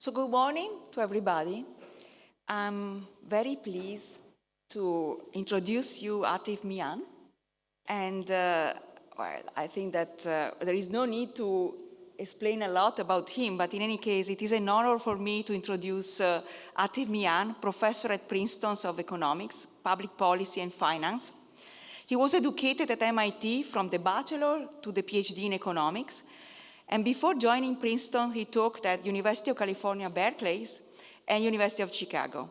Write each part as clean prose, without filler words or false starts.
So good morning to everybody. I'm very pleased to introduce you Atif Mian. And well, I think that there is no need to explain a lot about him, but in any case, it is an honor for me to introduce Atif Mian, professor at Princeton of economics, public policy and finance. He was educated at MIT from the bachelor to the PhD in economics. And before joining Princeton, he taught at University of California, Berkeley, and University of Chicago.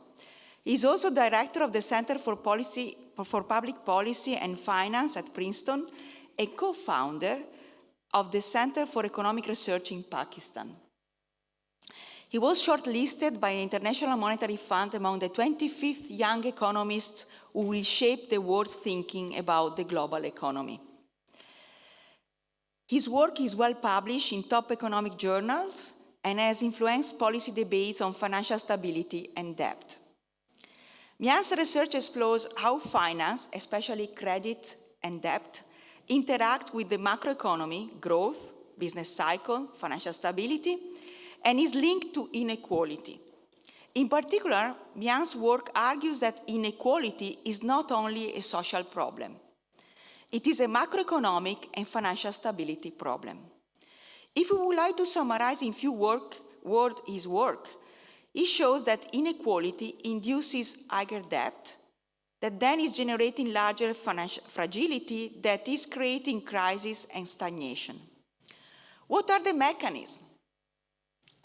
He's also director of the Center for Public Policy and Finance at Princeton, a co-founder of the Center for Economic Research in Pakistan. He was shortlisted by the International Monetary Fund among the 25th young economists who will shape the world's thinking about the global economy. His work is well published in top economic journals and has influenced policy debates on financial stability and debt. Mian's research explores how finance, especially credit and debt, interact with the macroeconomy, growth, business cycle, financial stability, and is linked to inequality. In particular, Mian's work argues that inequality is not only a social problem. It is a macroeconomic and financial stability problem. If we would like to summarize in few words his work, he shows that inequality induces higher debt, that then is generating larger financial fragility, that is creating crisis and stagnation. What are the mechanisms?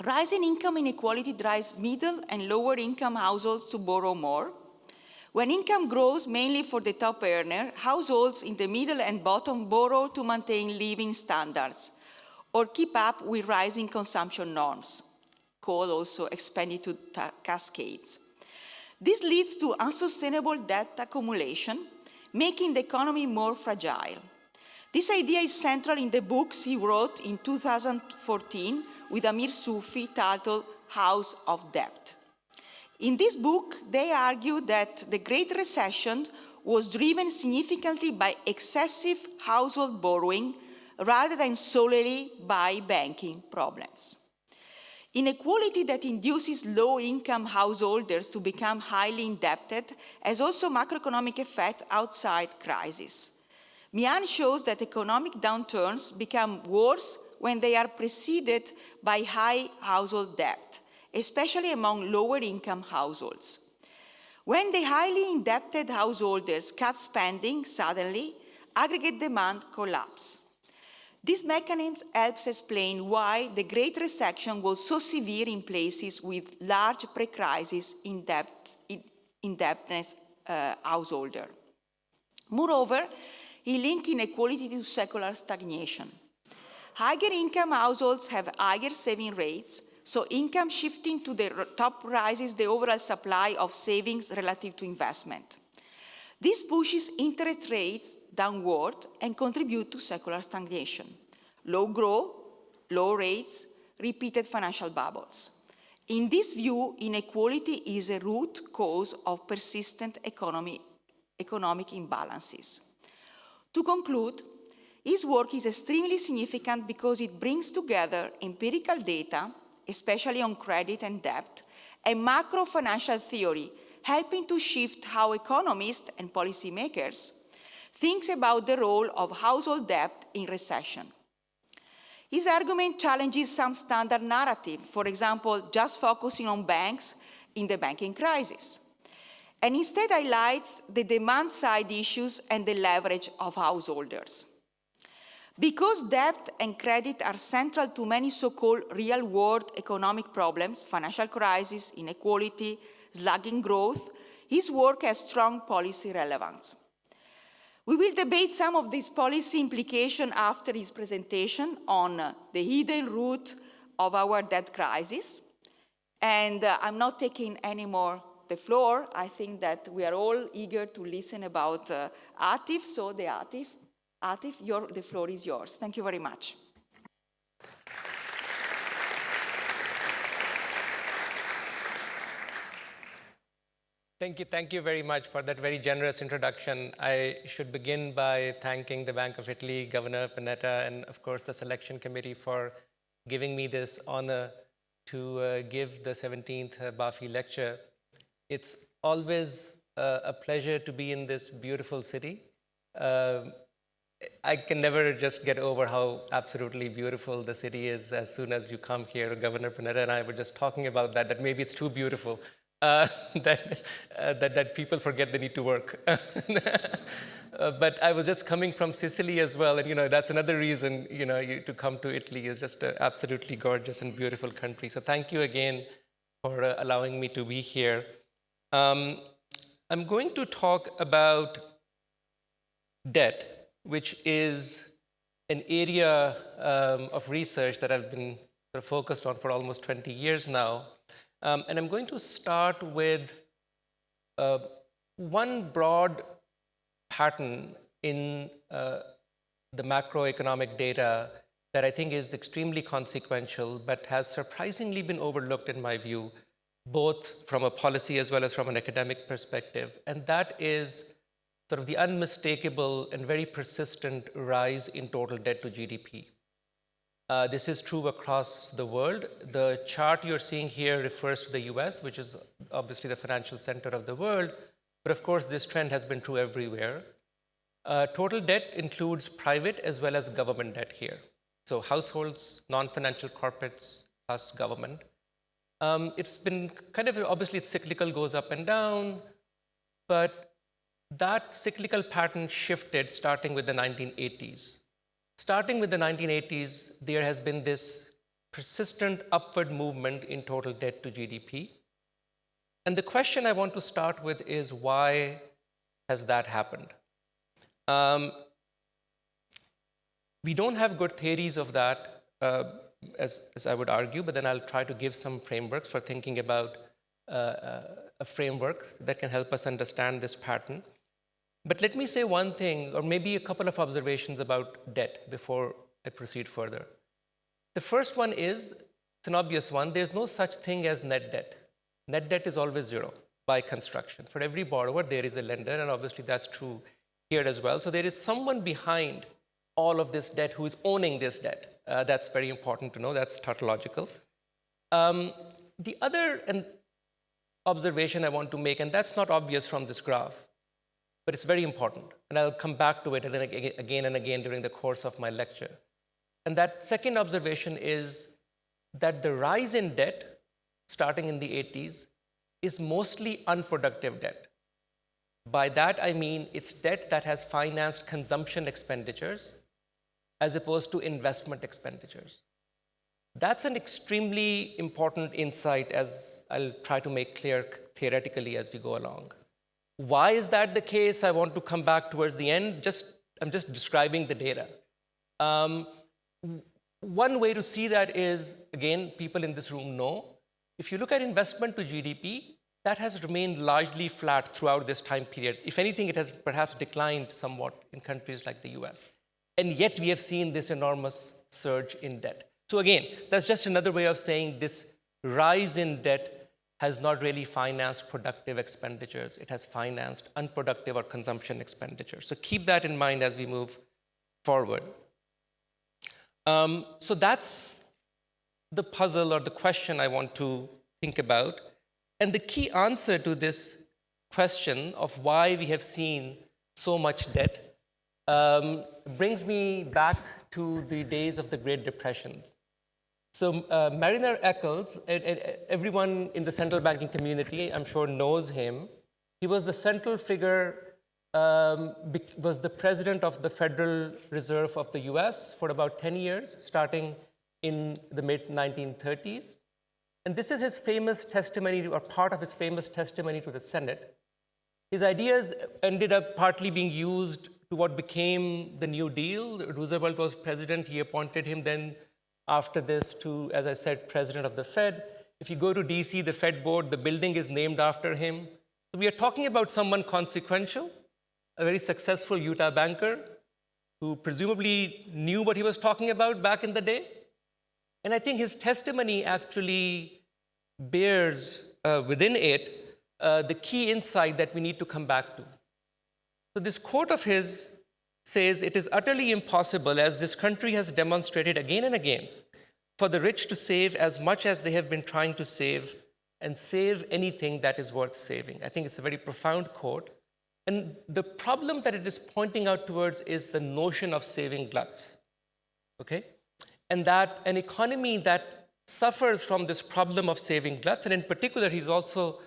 Rising income inequality drives middle and lower income households to borrow more. When income grows mainly for the top earner, households in the middle and bottom borrow to maintain living standards or keep up with rising consumption norms, called also expenditure cascades. This leads to unsustainable debt accumulation, making the economy more fragile. This idea is central in the books he wrote in 2014 with Amir Sufi titled House of Debt. In this book, they argue that the Great Recession was driven significantly by excessive household borrowing rather than solely by banking problems. Inequality that induces low-income householders to become highly indebted has also macroeconomic effects outside crisis. Mian shows that economic downturns become worse when they are preceded by high household debt, especially among lower-income households. When the highly indebted householders cut spending suddenly, aggregate demand collapses. This mechanism helps explain why the Great Recession was so severe in places with large pre-crisis indebtedness householder. Moreover, he links inequality to secular stagnation. Higher income households have higher saving rates, so income shifting to the top rises the overall supply of savings relative to investment. This pushes interest rates downward and contributes to secular stagnation. Low growth, low rates, repeated financial bubbles. In this view, inequality is a root cause of persistent economic imbalances. To conclude, his work is extremely significant because it brings together empirical data, especially on credit and debt, and macro financial theory, helping to shift how economists and policymakers think about the role of household debt in recession. His argument challenges some standard narrative, for example, just focusing on banks in the banking crisis, and instead highlights the demand-side issues and the leverage of householders. Because debt and credit are central to many so-called real-world economic problems, financial crisis, inequality, slugging growth, his work has strong policy relevance. We will debate some of these policy implications after his presentation on the hidden root of our debt crisis. And I'm not taking any more the floor. I think that we are all eager to listen about Atif, so the Atif, the floor is yours. Thank you very much. Thank you very much for that very generous introduction. I should begin by thanking the Bank of Italy, Governor Moneta, and of course the selection committee for giving me this honor to give the 17th Baffi lecture. It's always a pleasure to be in this beautiful city. I can never just get over how absolutely beautiful the city is as soon as you come here. Governor Moneta and I were just talking about that maybe it's too beautiful, that people forget they need to work. But I was just coming from Sicily as well, and that's another reason to come to Italy. Is just an absolutely gorgeous and beautiful country. So thank you again for allowing me to be here. I'm going to talk about debt, which is an area of research that I've been focused on for almost 20 years now. And I'm going to start with one broad pattern in the macroeconomic data that I think is extremely consequential, but has surprisingly been overlooked in my view, both from a policy as well as from an academic perspective. And that is sort of the unmistakable and very persistent rise in total debt to GDP. This is true across the world. The chart you're seeing here refers to the US, which is obviously the financial center of the world. But of course, this trend has been true everywhere. Total debt includes private as well as government debt here. So households, non-financial corporates, plus government. It's been obviously it's cyclical, goes up and down, but that cyclical pattern shifted starting with the 1980s. Starting with the 1980s, there has been this persistent upward movement in total debt to GDP. And the question I want to start with is, why has that happened? We don't have good theories of that, as I would argue, but then I'll try to give some frameworks for thinking about a framework that can help us understand this pattern. But let me say one thing, or maybe a couple of observations about debt before I proceed further. The first one is, it's an obvious one, there's no such thing as net debt. Net debt is always zero by construction. For every borrower, there is a lender, and obviously that's true here as well. So there is someone behind all of this debt who is owning this debt. That's very important to know, that's tautological. The other observation I want to make, and that's not obvious from this graph, but it's very important, and I'll come back to it again and again during the course of my lecture. And that second observation is that the rise in debt, starting in the 80s, is mostly unproductive debt. By that, I mean it's debt that has financed consumption expenditures as opposed to investment expenditures. That's an extremely important insight, as I'll try to make clear theoretically as we go along. Why is that the case? I want to come back towards the end. I'm just describing the data. One way to see that is, again, people in this room know, if you look at investment to GDP, that has remained largely flat throughout this time period. If anything, it has perhaps declined somewhat in countries like the US. And yet we have seen this enormous surge in debt. So again, that's just another way of saying this rise in debt has not really financed productive expenditures. It has financed unproductive or consumption expenditures. So keep that in mind as we move forward. So that's the puzzle or the question I want to think about. And the key answer to this question of why we have seen so much debt brings me back to the days of the Great Depression. So Mariner Eccles, everyone in the central banking community, I'm sure, knows him. He was the central figure, was the president of the Federal Reserve of the US for about 10 years, starting in the mid-1930s. And this is his famous testimony, or part of his famous testimony to the Senate. His ideas ended up partly being used to what became the New Deal. Roosevelt was president. He appointed him then after this to, as I said, president of the Fed. If you go to DC, the Fed board, the building is named after him. So we are talking about someone consequential, a very successful Utah banker who presumably knew what he was talking about back in the day. And I think his testimony actually bears within it the key insight that we need to come back to. So this quote of his says, "It is utterly impossible, as this country has demonstrated again and again, for the rich to save as much as they have been trying to save and save anything that is worth saving. I think it's a very profound quote. And the problem that it is pointing out towards is the notion of saving gluts, okay? And that an economy that suffers from this problem of saving gluts, and in particular, he's also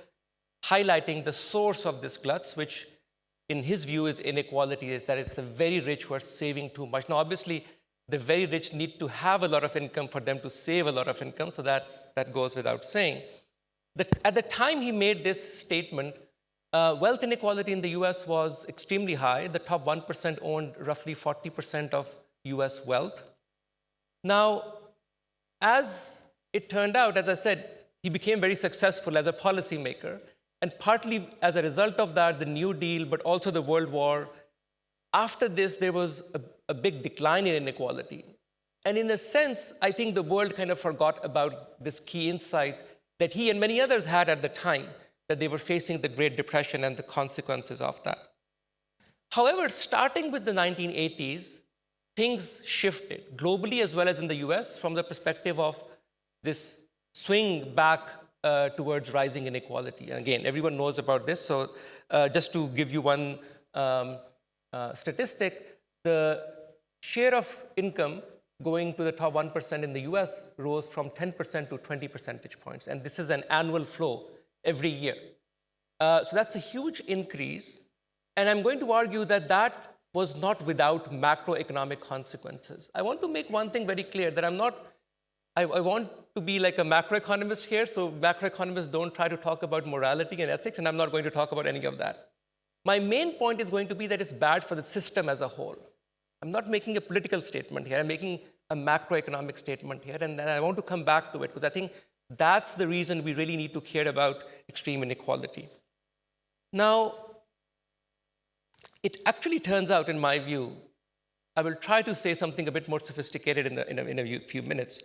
highlighting the source of this gluts, which in his view is inequality, is that it's the very rich who are saving too much. Now, obviously, the very rich need to have a lot of income for them to save a lot of income, so that goes without saying. At the time he made this statement, wealth inequality in the US was extremely high. The top 1% owned roughly 40% of US wealth. Now, as it turned out, as I said, he became very successful as a policymaker. And partly as a result of that, the New Deal, but also the World War, after this, there was a big decline in inequality. And in a sense, I think the world kind of forgot about this key insight that he and many others had at the time, that they were facing the Great Depression and the consequences of that. However, starting with the 1980s, things shifted globally as well as in the US from the perspective of this swing back towards rising inequality. And again, everyone knows about this. So just to give you one statistic, the share of income going to the top 1% in the US rose from 10% to 20 percentage points. And this is an annual flow every year. So that's a huge increase. And I'm going to argue that that was not without macroeconomic consequences. I want to make one thing very clear, that I want to be like a macroeconomist here, so macroeconomists don't try to talk about morality and ethics, and I'm not going to talk about any of that. My main point is going to be that it's bad for the system as a whole. I'm not making a political statement here, I'm making a macroeconomic statement here, and then I want to come back to it, because I think that's the reason we really need to care about extreme inequality. Now, it actually turns out, in my view, I will try to say something a bit more sophisticated in a few minutes.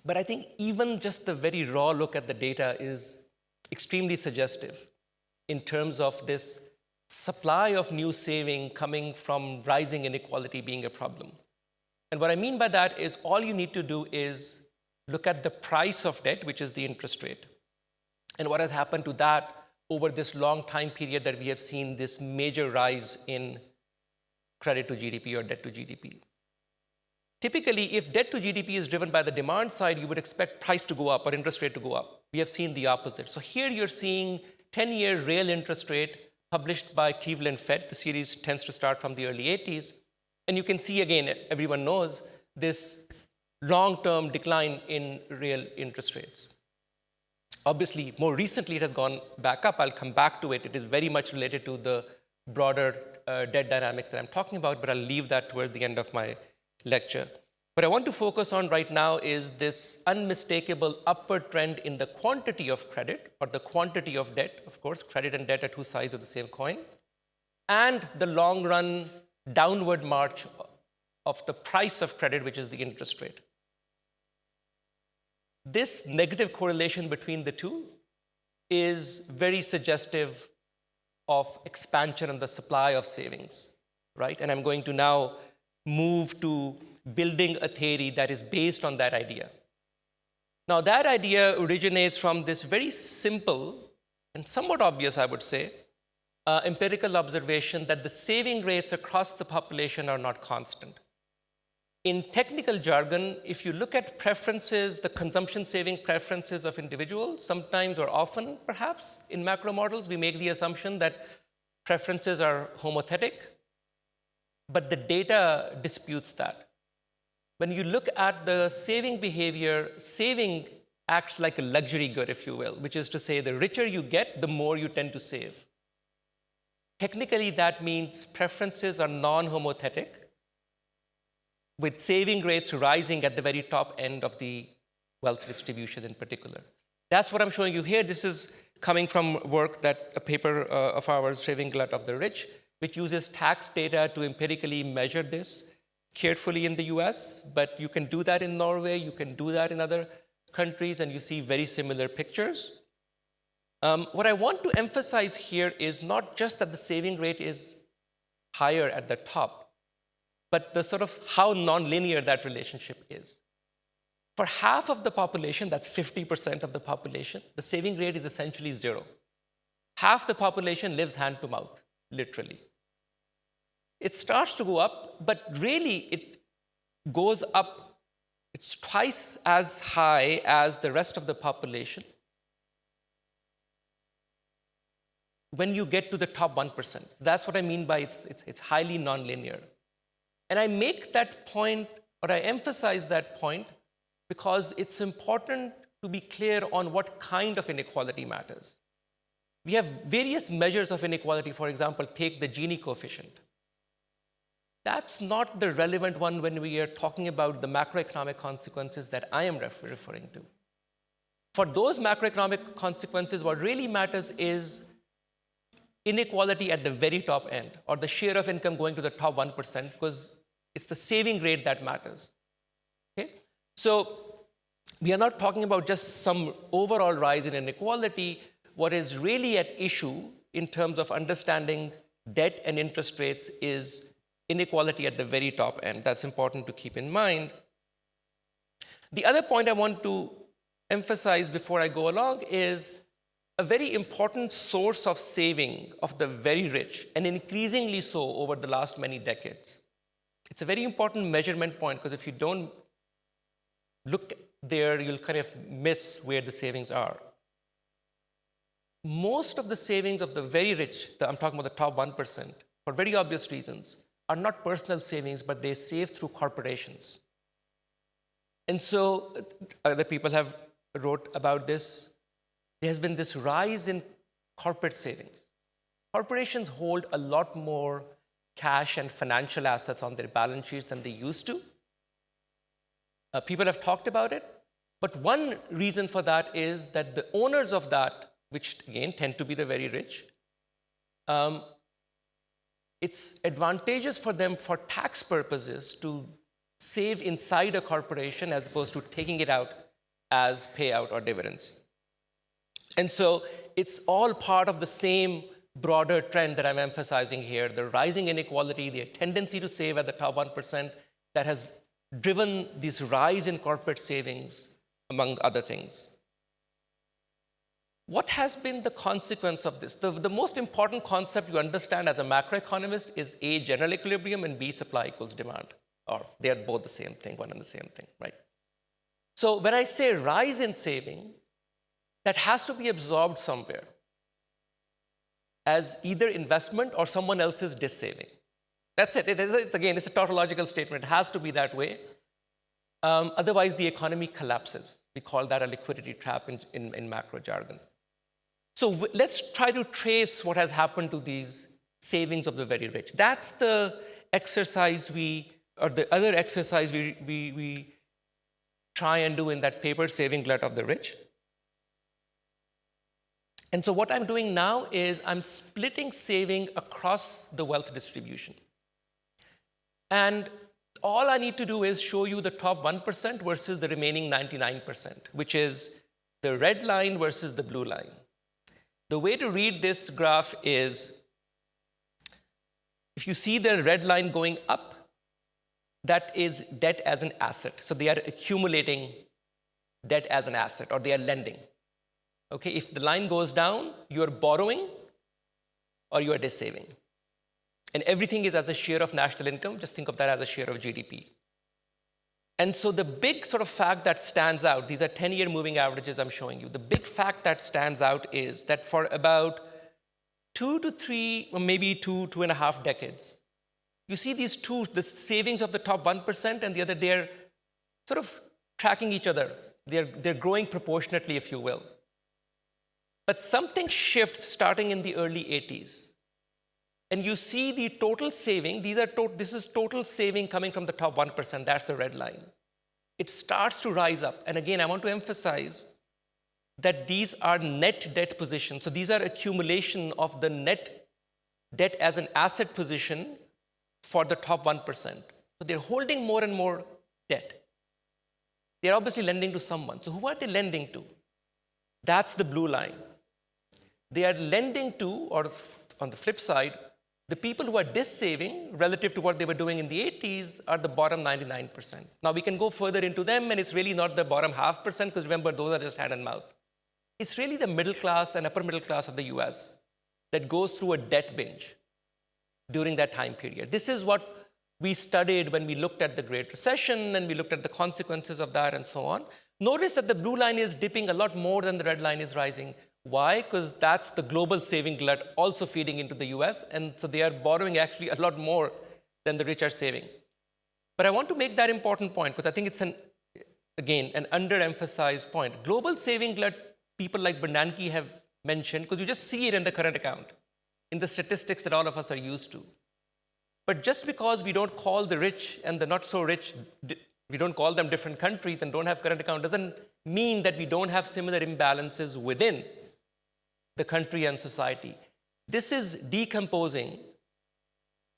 But I think even just the very raw look at the data is extremely suggestive in terms of this supply of new saving coming from rising inequality being a problem. And what I mean by that is all you need to do is look at the price of debt, which is the interest rate, and what has happened to that over this long time period that we have seen this major rise in credit to GDP or debt to GDP. Typically, if debt to GDP is driven by the demand side, you would expect price to go up or interest rate to go up. We have seen the opposite. So here you're seeing 10-year real interest rate published by Cleveland Fed. The series tends to start from the early 80s. And you can see, again, everyone knows, this long-term decline in real interest rates. Obviously, more recently, it has gone back up. I'll come back to it. It is very much related to the broader debt dynamics that I'm talking about, but I'll leave that towards the end of my lecture. What I want to focus on right now is this unmistakable upward trend in the quantity of credit, or the quantity of debt. Of course, credit and debt are two sides of the same coin, and the long-run downward march of the price of credit, which is the interest rate. This negative correlation between the two is very suggestive of expansion of the supply of savings, right? And I'm going to now move to building a theory that is based on that idea. Now, that idea originates from this very simple and somewhat obvious, I would say, empirical observation that the saving rates across the population are not constant. In technical jargon, if you look at preferences, the consumption saving preferences of individuals, sometimes or often, perhaps, in macro models, we make the assumption that preferences are homothetic, but the data disputes that. When you look at the saving behavior, saving acts like a luxury good, if you will, which is to say the richer you get, the more you tend to save. Technically, that means preferences are non-homothetic, with saving rates rising at the very top end of the wealth distribution in particular. That's what I'm showing you here. This is coming from work that a paper of ours, Saving Glut of the Rich, which uses tax data to empirically measure this carefully in the US, but you can do that in Norway, you can do that in other countries, and you see very similar pictures. What I want to emphasize here is not just that the saving rate is higher at the top, but the sort of how nonlinear that relationship is. For half of the population, that's 50% of the population, the saving rate is essentially zero. Half the population lives hand to mouth, literally. It starts to go up, but really it goes up, it's twice as high as the rest of the population when you get to the top 1%. That's what I mean by it's highly nonlinear. And I make that point, or I emphasize that point, because it's important to be clear on what kind of inequality matters. We have various measures of inequality. For example, take the Gini coefficient. That's not the relevant one when we are talking about the macroeconomic consequences that I am referring to. For those macroeconomic consequences, what really matters is inequality at the very top end, or the share of income going to the top 1%, because it's the saving rate that matters. Okay? So we are not talking about just some overall rise in inequality. What is really at issue in terms of understanding debt and interest rates is inequality at the very top end. That's important to keep in mind. The other point I want to emphasize before I go along is a very important source of saving of the very rich, and increasingly so over the last many decades. It's a very important measurement point, because if you don't look there, you'll kind of miss where the savings are. Most of the savings of the very rich, I'm talking about the top 1%, for very obvious reasons, are not personal savings, but they save through corporations. And so other people have wrote about this. There has been this rise in corporate savings. Corporations hold a lot more cash and financial assets on their balance sheets than they used to. People have talked about it, but one reason for that is that the owners of that, which again tend to be the very rich, it's advantageous for them for tax purposes to save inside a corporation as opposed to taking it out as payout or dividends. And so it's all part of the same broader trend that I'm emphasizing here, the rising inequality, the tendency to save at the top 1% that has driven this rise in corporate savings, among other things. What has been the consequence of this? The most important concept you understand as a macroeconomist is A, general equilibrium, and B, supply equals demand. Or they are both the same thing, one and the same thing, right? So when I say rise in saving, that has to be absorbed somewhere as either investment or someone else's dissaving. That's it. It's a tautological statement. It has to be that way. Otherwise, the economy collapses. We call that a liquidity trap in macro jargon. So let's try to trace what has happened to these savings of the very rich. That's the exercise the other exercise we try and do in that paper, Saving Glut of the Rich. And so what I'm doing now is I'm splitting saving across the wealth distribution. And all I need to do is show you the top 1% versus the remaining 99%, which is the red line versus the blue line. The way to read this graph is, if you see the red line going up, that is debt as an asset. So they are accumulating debt as an asset, or they are lending. Okay, if the line goes down, you are borrowing or you are dissaving. And everything is as a share of national income. Just think of that as a share of GDP. And so the big sort of fact that stands out, these are 10-year moving averages I'm showing you. The big fact that stands out is that for about 2 to 3, or maybe 2.5 decades, you see these two, the savings of the top 1% and the other, they're sort of tracking each other. They're growing proportionately, if you will. But something shifts starting in the early 80s. And you see the total saving, this is total saving coming from the top 1%, that's the red line. It starts to rise up. And again, I want to emphasize that these are net debt positions. So these are accumulation of the net debt as an asset position for the top 1%. So they're holding more and more debt. They're obviously lending to someone. So who are they lending to? That's the blue line. They are lending to, or on the flip side, The people who are dissaving relative to what they were doing in the 80s are the bottom 99%. Now we can go further into them, and it's really not the bottom 0.5%, because remember, those are just hand and mouth. It's really the middle class and upper middle class of the US that goes through a debt binge during that time period. This is what we studied when we looked at the Great Recession and we looked at the consequences of that and so on. Notice that the blue line is dipping a lot more than the red line is rising. Why? Because that's the global saving glut also feeding into the US, and so they are borrowing actually a lot more than the rich are saving. But I want to make that important point because I think it's, again, an underemphasized point. Global saving glut, people like Bernanke have mentioned, because you just see it in the current account, in the statistics that all of us are used to. But just because we don't call the rich and the not so rich, we don't call them different countries and don't have current account, doesn't mean that we don't have similar imbalances within the country and society. This is decomposing.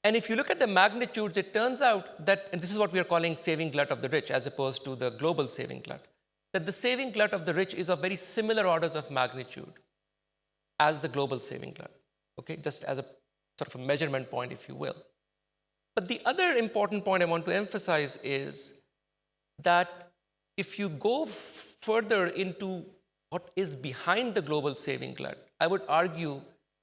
And if you look at the magnitudes, it turns out that, and this is what we are calling saving glut of the rich as opposed to the global saving glut, that the saving glut of the rich is of very similar orders of magnitude as the global saving glut, okay? Just as a sort of a measurement point, if you will. But the other important point I want to emphasize is that if you go further into what is behind the global saving glut, I would argue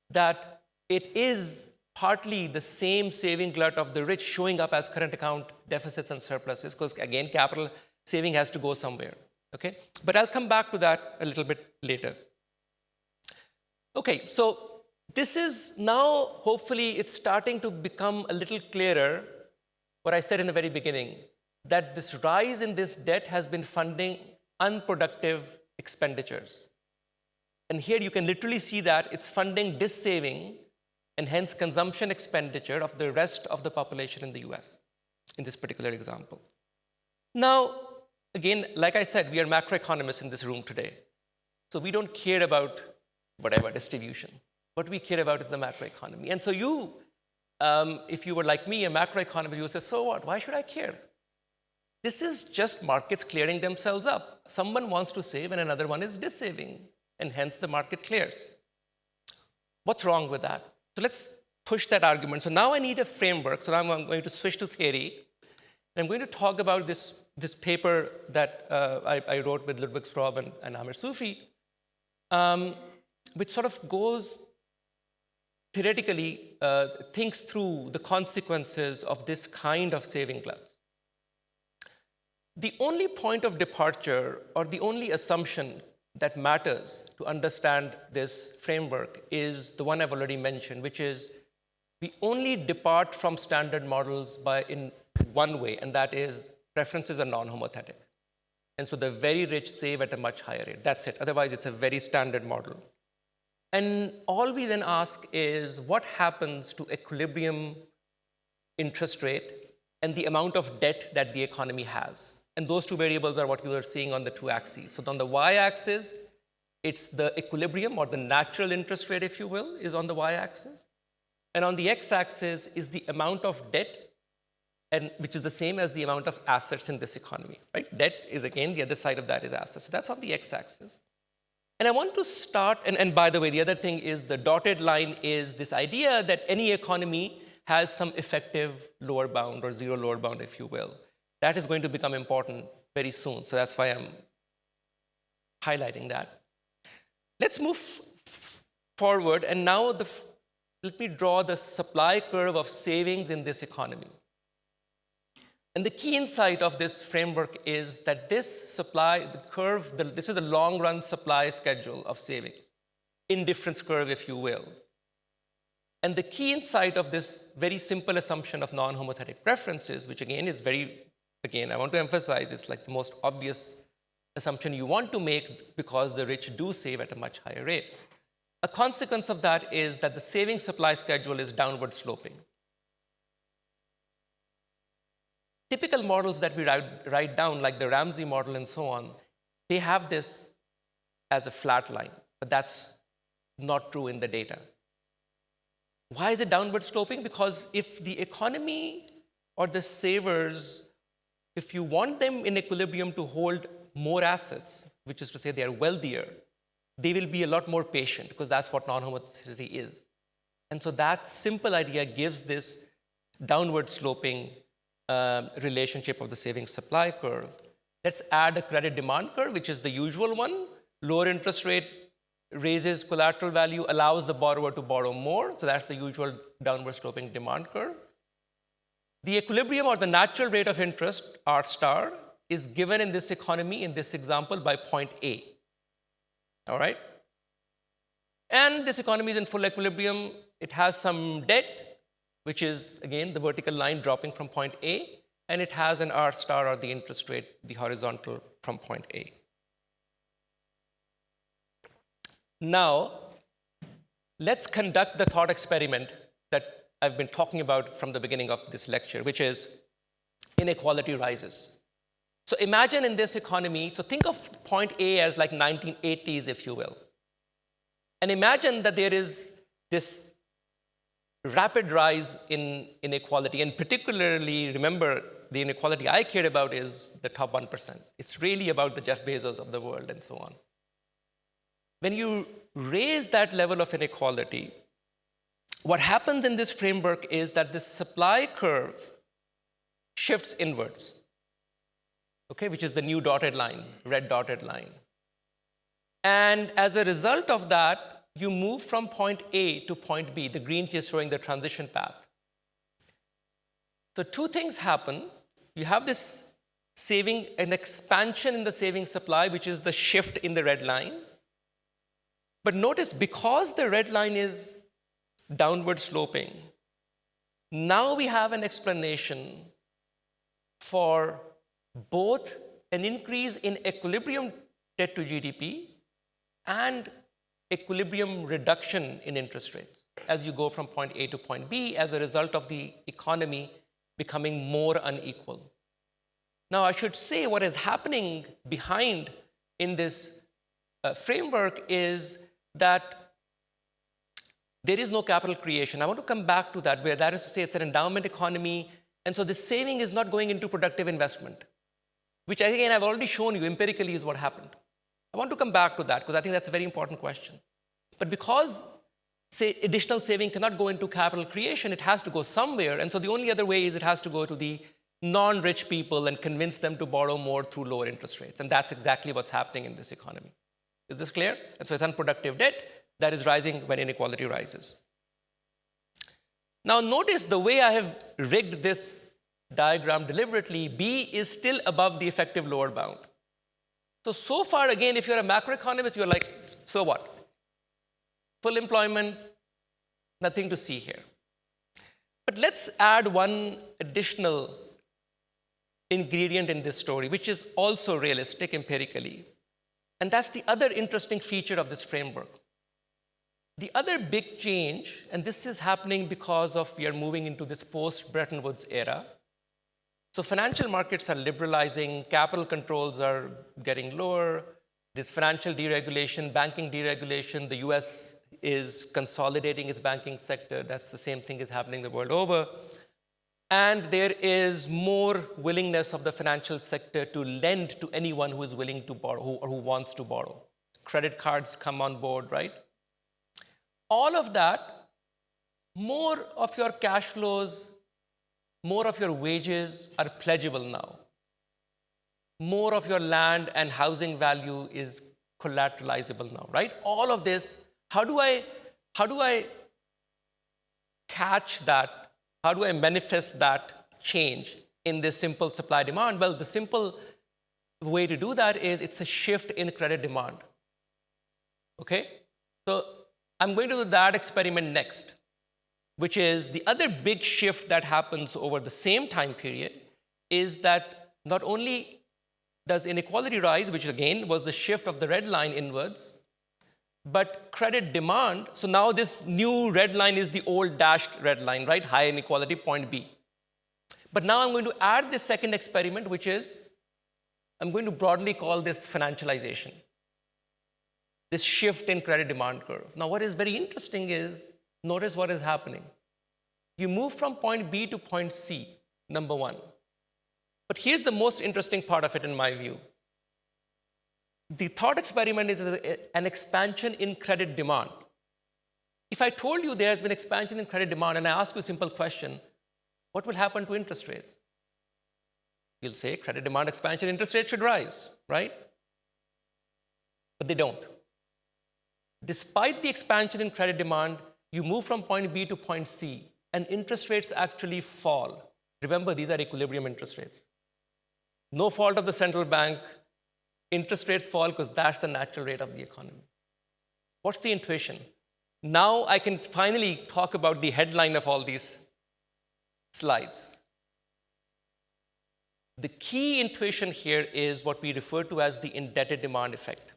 that it is partly the same saving glut of the rich showing up as current account deficits and surpluses, because again, capital saving has to go somewhere, okay? But I'll come back to that a little bit later. Okay, so this is now, hopefully, it's starting to become a little clearer what I said in the very beginning, that this rise in this debt has been funding unproductive expenditures. And here you can literally see that it's funding dissaving and hence consumption expenditure of the rest of the population in the US, in this particular example. Now, again, like I said, we are macroeconomists in this room today. So we don't care about whatever distribution. What we care about is the macroeconomy. And so you, if you were like me, a macroeconomist, you would say, so what? Why should I care? This is just markets clearing themselves up. Someone wants to save and another one is dissaving, and hence the market clears. What's wrong with that? So let's push that argument. So now I need a framework. So now I'm going to switch to theory. And I'm going to talk about this paper that I wrote with Ludwig Straub and Amir Sufi, which sort of goes theoretically, thinks through the consequences of this kind of saving gluts. The only point of departure or the only assumption that matters to understand this framework is the one I've already mentioned, which is we only depart from standard models in one way, and that is preferences are non-homothetic. And so the very rich save at a much higher rate. That's it. Otherwise, it's a very standard model. And all we then ask is what happens to equilibrium interest rate and the amount of debt that the economy has. And those two variables are what you are seeing on the two axes. So on the y-axis, it's the equilibrium or the natural interest rate, if you will, is on the y-axis. And on the x-axis is the amount of debt, and which is the same as the amount of assets in this economy, right? Debt is, again, the other side of that is assets. So that's on the x-axis. And I want to start, and by the way, the other thing is the dotted line is this idea that any economy has some effective lower bound or zero lower bound, if you will. That is going to become important very soon. So that's why I'm highlighting that. Let's move forward. And now let me draw the supply curve of savings in this economy. And the key insight of this framework is that this supply, the curve, this is the long-run supply schedule of savings, indifference curve, if you will. And the key insight of this very simple assumption of non-homothetic preferences, which again is I want to emphasize, it's like the most obvious assumption you want to make because the rich do save at a much higher rate. A consequence of that is that the saving supply schedule is downward sloping. Typical models that we write down, like the Ramsey model and so on, they have this as a flat line, but that's not true in the data. Why is it downward sloping? Because if the economy or the savers, if you want them in equilibrium to hold more assets, which is to say they are wealthier, they will be a lot more patient because that's what non-homotheity is. And so that simple idea gives this downward sloping relationship of the savings supply curve. Let's add a credit demand curve, which is the usual one. Lower interest rate raises collateral value, allows the borrower to borrow more. So that's the usual downward sloping demand curve. The equilibrium or the natural rate of interest, R star, is given in this economy, in this example, by point A. All right? And this economy is in full equilibrium. It has some debt, which is, again, the vertical line dropping from point A. And it has an R star, or the interest rate, the horizontal, from point A. Now, let's conduct the thought experiment that I've been talking about from the beginning of this lecture, which is inequality rises. So imagine in this economy, so think of point A as like 1980s, if you will. And imagine that there is this rapid rise in inequality. And particularly, remember, the inequality I care about is the top 1%. It's really about the Jeff Bezos of the world and so on. When you raise that level of inequality, what happens in this framework is that the supply curve shifts inwards, okay, which is the new dotted line, red dotted line. And as a result of that, you move from point A to point B. The green is showing the transition path. So two things happen. You have this an expansion in the saving supply, which is the shift in the red line. But notice, because the red line is downward sloping, now we have an explanation for both an increase in equilibrium debt to GDP and equilibrium reduction in interest rates as you go from point A to point B as a result of the economy becoming more unequal. Now, I should say what is happening behind in this framework is that there is no capital creation. I want to come back to that, where that is to say it's an endowment economy, and so the saving is not going into productive investment, which again I've already shown you empirically is what happened. I want to come back to that because I think that's a very important question. But because additional saving cannot go into capital creation, it has to go somewhere, and so the only other way is it has to go to the non-rich people and convince them to borrow more through lower interest rates, and that's exactly what's happening in this economy. Is this clear? And so it's unproductive debt that is rising when inequality rises. Now notice the way I have rigged this diagram deliberately, B is still above the effective lower bound. So far, again, if you're a macroeconomist, you're like, so what? Full employment, nothing to see here. But let's add one additional ingredient in this story, which is also realistic empirically. And that's the other interesting feature of this framework. The other big change, and this is happening because we are moving into this post-Bretton Woods era. So financial markets are liberalizing, capital controls are getting lower, this financial deregulation, banking deregulation, the US is consolidating its banking sector. That's the same thing is happening the world over. And there is more willingness of the financial sector to lend to anyone who is willing to borrow or who wants to borrow. Credit cards come on board, right? All of that, more of your cash flows, more of your wages are pledgeable now. More of your land and housing value is collateralizable now, right? All of this, how do I catch that? How do I manifest that change in this simple supply demand? Well, the simple way to do that is it's a shift in credit demand. Okay? So I'm going to do that experiment next, which is the other big shift that happens over the same time period is that not only does inequality rise, which again was the shift of the red line inwards, but credit demand, so now this new red line is the old dashed red line, right? High inequality, point B. But now I'm going to add this second experiment, which is, I'm going to broadly call this financialization. This shift in credit demand curve. Now what is very interesting is, notice what is happening. You move from point B to point C, number one. But here's the most interesting part of it in my view. The thought experiment is an expansion in credit demand. If I told you there has been expansion in credit demand and I ask you a simple question, what will happen to interest rates? You'll say credit demand expansion, interest rates should rise, right? But they don't. Despite the expansion in credit demand, you move from point B to point C, and interest rates actually fall. Remember, these are equilibrium interest rates. No fault of the central bank. Interest rates fall because that's the natural rate of the economy. What's the intuition? Now I can finally talk about the headline of all these slides. The key intuition here is what we refer to as the indebted demand effect.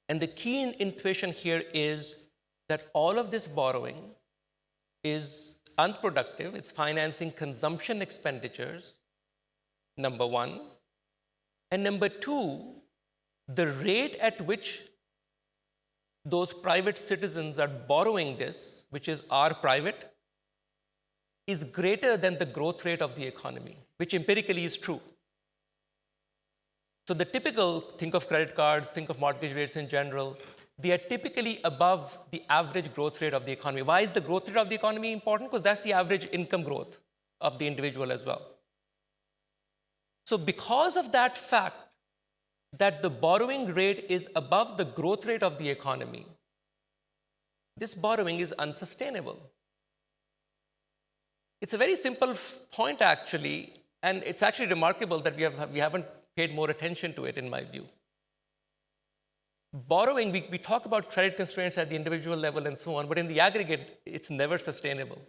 And the key intuition here is that all of this borrowing is unproductive. It's financing consumption expenditures, number one. And number two, the rate at which those private citizens are borrowing this, which is our private, is greater than the growth rate of the economy, which empirically is true. So the typical, think of credit cards, think of mortgage rates in general, they are typically above the average growth rate of the economy. Why is the growth rate of the economy important? Because that's the average income growth of the individual as well. So because of that fact, that the borrowing rate is above the growth rate of the economy, this borrowing is unsustainable. It's a very simple point, actually, and it's actually remarkable that we haven't paid more attention to it, in my view. Borrowing, we talk about credit constraints at the individual level and so on, but in the aggregate, it's never sustainable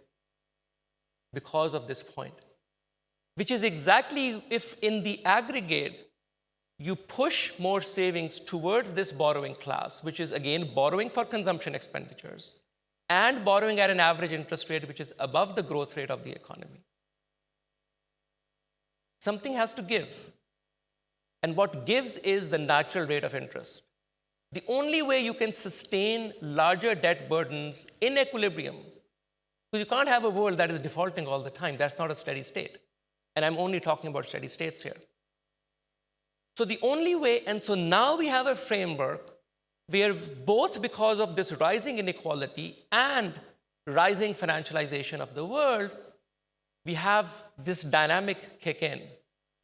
because of this point, which is exactly if in the aggregate, you push more savings towards this borrowing class, which is, again, borrowing for consumption expenditures and borrowing at an average interest rate which is above the growth rate of the economy. Something has to give. And what gives is the natural rate of interest. The only way you can sustain larger debt burdens in equilibrium, because you can't have a world that is defaulting all the time. That's not a steady state. And I'm only talking about steady states here. So the only way, and so now we have a framework where both because of this rising inequality and rising financialization of the world, we have this dynamic kick in.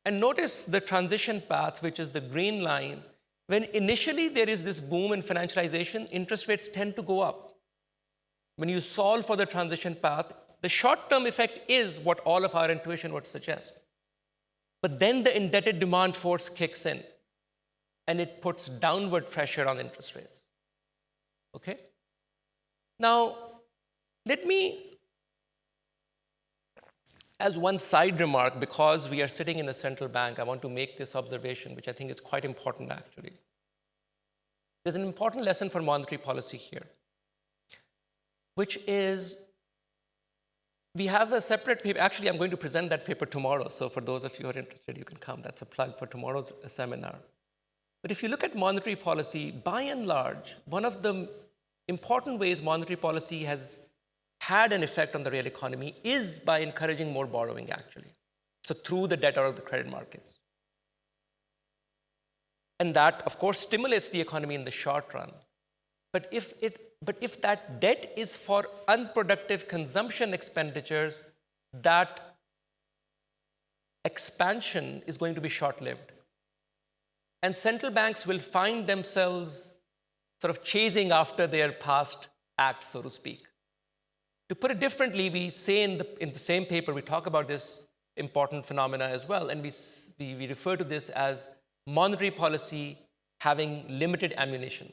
And notice the transition path, which is the green line. When initially there is this boom in financialization, interest rates tend to go up. When you solve for the transition path, the short-term effect is what all of our intuition would suggest. But then the indebted demand force kicks in, and it puts downward pressure on interest rates. Okay? Now, let me, as one side remark, because we are sitting in the central bank, I want to make this observation, which I think is quite important, actually. There's an important lesson for monetary policy here, which is we have a separate paper. Actually, I'm going to present that paper tomorrow. So for those of you who are interested, you can come. That's a plug for tomorrow's seminar. But if you look at monetary policy, by and large, one of the important ways monetary policy has had an effect on the real economy is by encouraging more borrowing, actually. So through the debt or the credit markets. And that, of course, stimulates the economy in the short run. But if that debt is for unproductive consumption expenditures, that expansion is going to be short-lived. And central banks will find themselves sort of chasing after their past acts, so to speak. To put it differently, we say in the same paper, we talk about this important phenomena as well, and we refer to this as monetary policy having limited ammunition.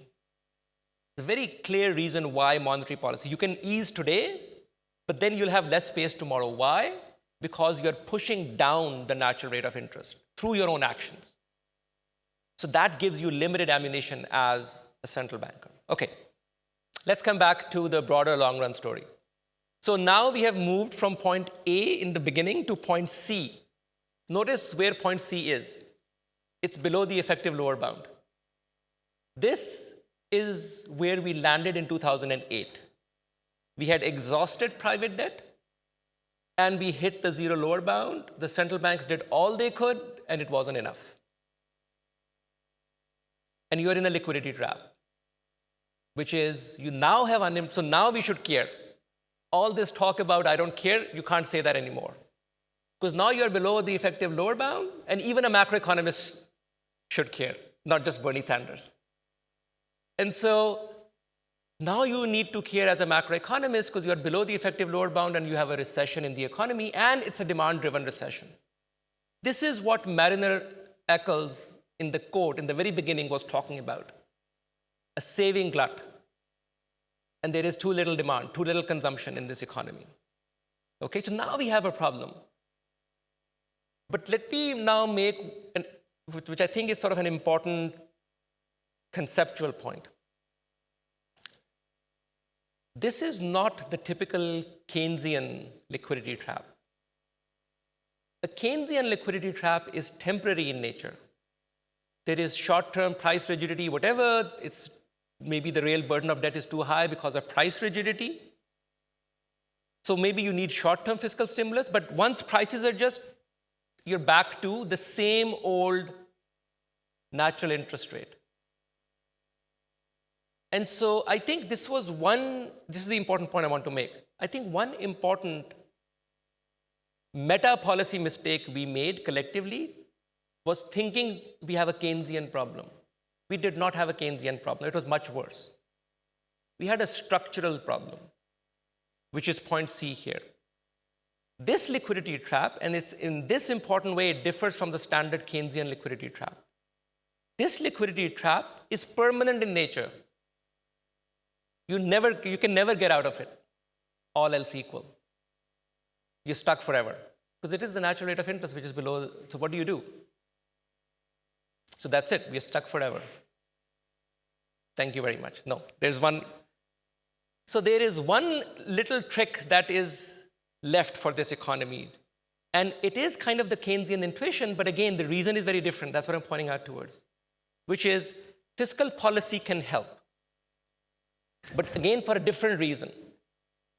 The very clear reason why monetary policy. You can ease today, but then you'll have less space tomorrow. Why? Because you're pushing down the natural rate of interest through your own actions. So that gives you limited ammunition as a central banker. Okay, let's come back to the broader long-run story. So now we have moved from point A in the beginning to point C. Notice where point C is. It's below the effective lower bound. This is where we landed in 2008. We had exhausted private debt, and we hit the zero lower bound. The central banks did all they could, and it wasn't enough. And you're in a liquidity trap, which is you now have unemployment, so now we should care. All this talk about I don't care, you can't say that anymore. Because now you're below the effective lower bound, and even a macroeconomist should care, not just Bernie Sanders. And so now you need to care as a macroeconomist because you're below the effective lower bound and you have a recession in the economy, and it's a demand-driven recession. This is what Mariner Eccles in the quote in the very beginning was talking about. A saving glut. And there is too little demand, too little consumption in this economy. Okay, so now we have a problem. But let me now make, which I think is sort of an important conceptual point. This is not the typical Keynesian liquidity trap. A Keynesian liquidity trap is temporary in nature. There is short-term price rigidity, whatever, it's maybe the real burden of debt is too high because of price rigidity. So maybe you need short-term fiscal stimulus, but once prices adjust, you're back to the same old natural interest rate. And so I think this is the important point I want to make. I think one important meta policy mistake we made collectively was thinking we have a Keynesian problem. We did not have a Keynesian problem. It was much worse. We had a structural problem, which is point C here. This liquidity trap, and it's in this important way, it differs from the standard Keynesian liquidity trap. This liquidity trap is permanent in nature. You can never get out of it, all else equal. You're stuck forever. Because it is the natural rate of interest which is below. So what do? So that's it. We're stuck forever. Thank you very much. No, there's one. So there is one little trick that is left for this economy. And it is kind of the Keynesian intuition, but again, the reason is very different. That's what I'm pointing out towards, which is fiscal policy can help. But again, for a different reason.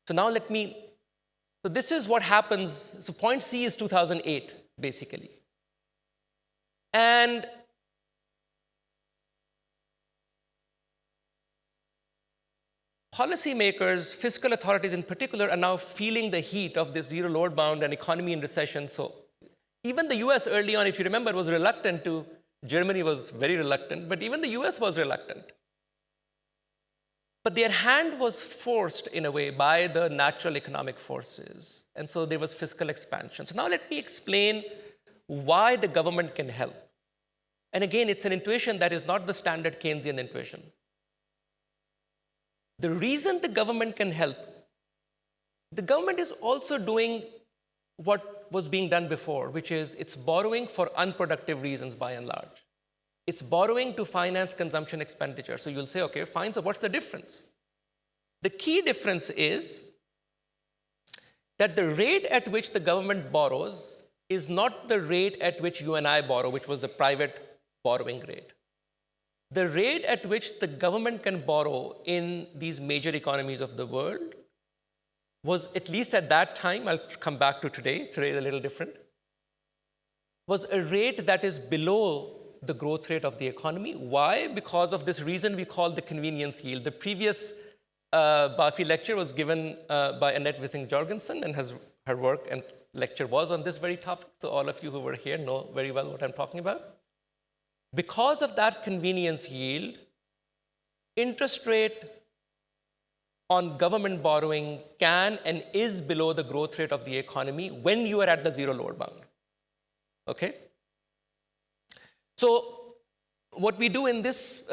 So now so this is what happens. So point C is 2008, basically. And policymakers, fiscal authorities in particular, are now feeling the heat of this zero load bound and economy in recession. So even the US early on, if you remember, was reluctant to, Germany was very reluctant, but even the US was reluctant. But their hand was forced in a way by the natural economic forces. And so there was fiscal expansion. So now let me explain why the government can help. And again, it's an intuition that is not the standard Keynesian intuition. The reason the government can help, the government is also doing what was being done before, which is it's borrowing for unproductive reasons by and large. It's borrowing to finance consumption expenditure. So you'll say, okay, fine, so what's the difference? The key difference is that the rate at which the government borrows is not the rate at which you and I borrow, which was the private borrowing rate. The rate at which the government can borrow in these major economies of the world was, at least at that time, I'll come back to today is a little different, was a rate that is below the growth rate of the economy. Why? Because of this reason we call the convenience yield. The previous Baffi lecture was given by Annette Wissing-Jorgensen, and her work and lecture was on this very topic. So all of you who were here know very well what I'm talking about. Because of that convenience yield, interest rate on government borrowing can and is below the growth rate of the economy when you are at the zero load bound. Okay? So what we do in this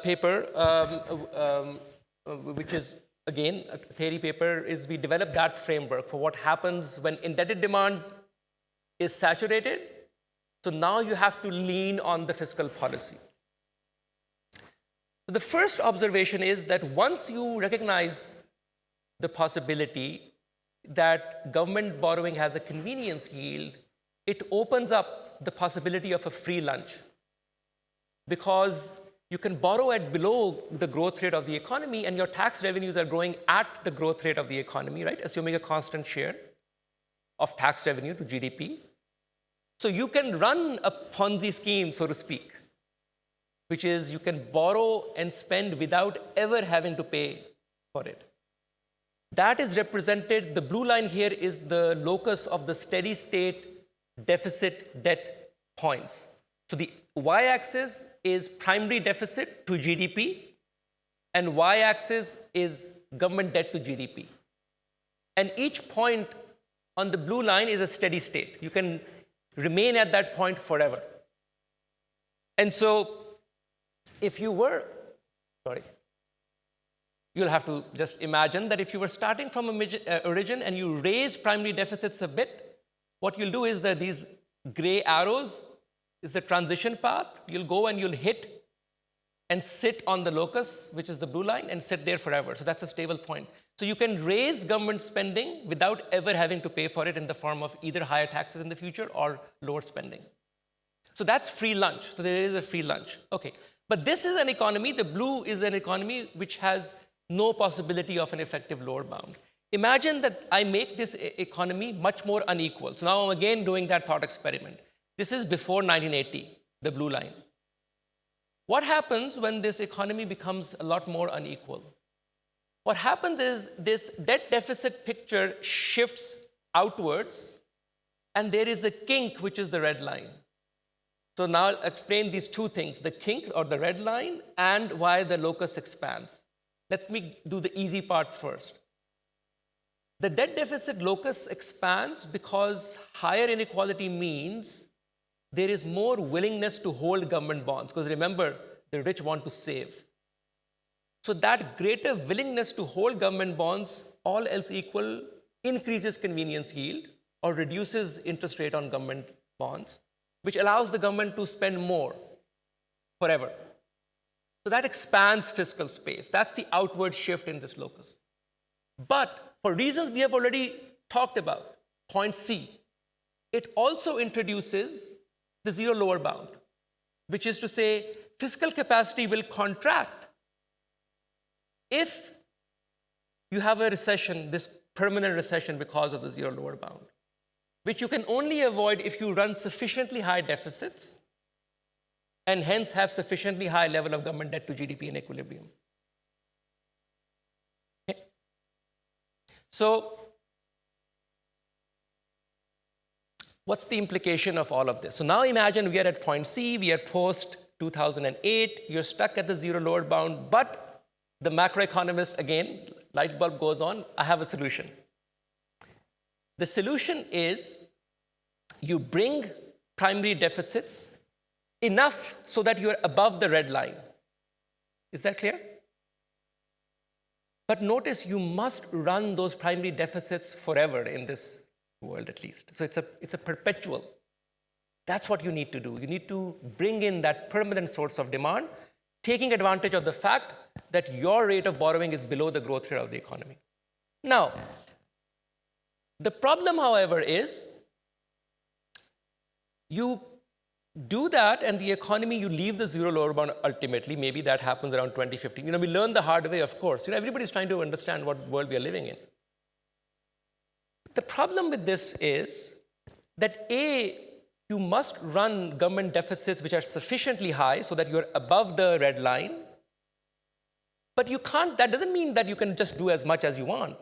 paper, which is, again, a theory paper, is we develop that framework for what happens when indebted demand is saturated. So now you have to lean on the fiscal policy. So the first observation is that once you recognize the possibility that government borrowing has a convenience yield, it opens up the possibility of a free lunch, because you can borrow at below the growth rate of the economy and your tax revenues are growing at the growth rate of the economy, right? Assuming a constant share of tax revenue to GDP. So you can run a Ponzi scheme, so to speak, which is you can borrow and spend without ever having to pay for it. That is represented, the blue line here is the locus of the steady state deficit debt points. So the y-axis is primary deficit to GDP, and y-axis is government debt to GDP. And each point on the blue line is a steady state. You can remain at that point forever. And so if you were, you'll have to just imagine that if you were starting from origin and you raise primary deficits a bit, what you'll do is that these gray arrows is the transition path. You'll go and you'll hit and sit on the locus, which is the blue line, and sit there forever. So that's a stable point. So you can raise government spending without ever having to pay for it in the form of either higher taxes in the future or lower spending. So that's free lunch. So there is a free lunch. Okay. But this is an economy, the blue is an economy which has no possibility of an effective lower bound. Imagine that I make this economy much more unequal. So now I'm again doing that thought experiment. This is before 1980, the blue line. What happens when this economy becomes a lot more unequal? What happens is this debt deficit picture shifts outwards, and there is a kink, which is the red line. So now I'll explain these two things, the kink or the red line and why the locus expands. Let me do the easy part first. The debt deficit locus expands because higher inequality means there is more willingness to hold government bonds. Because remember, the rich want to save. So that greater willingness to hold government bonds, all else equal, increases convenience yield or reduces interest rate on government bonds, which allows the government to spend more forever. So that expands fiscal space. That's the outward shift in this locus. But for reasons we have already talked about, point C, it also introduces the zero lower bound, which is to say fiscal capacity will contract if you have a recession, this permanent recession because of the zero lower bound, which you can only avoid if you run sufficiently high deficits and hence have sufficiently high level of government debt to GDP in equilibrium. Okay. So what's the implication of all of this? So now imagine we are at point C, we are post 2008, you're stuck at the zero lower bound, but the macroeconomist, again, light bulb goes on, I have a solution. The solution is you bring primary deficits enough so that you're above the red line. Is that clear? But notice you must run those primary deficits forever in this world at least. So it's a perpetual. That's what you need to do. You need to bring in that permanent source of demand, taking advantage of the fact that your rate of borrowing is below the growth rate of the economy. Now, the problem, however, is you do that and the economy, you leave the zero lower bound ultimately. Maybe that happens around 2015. We learn the hard way, of course. Everybody's trying to understand what world we are living in. The problem with this is that A, you must run government deficits which are sufficiently high so that you're above the red line. But you can't, that doesn't mean that you can just do as much as you want.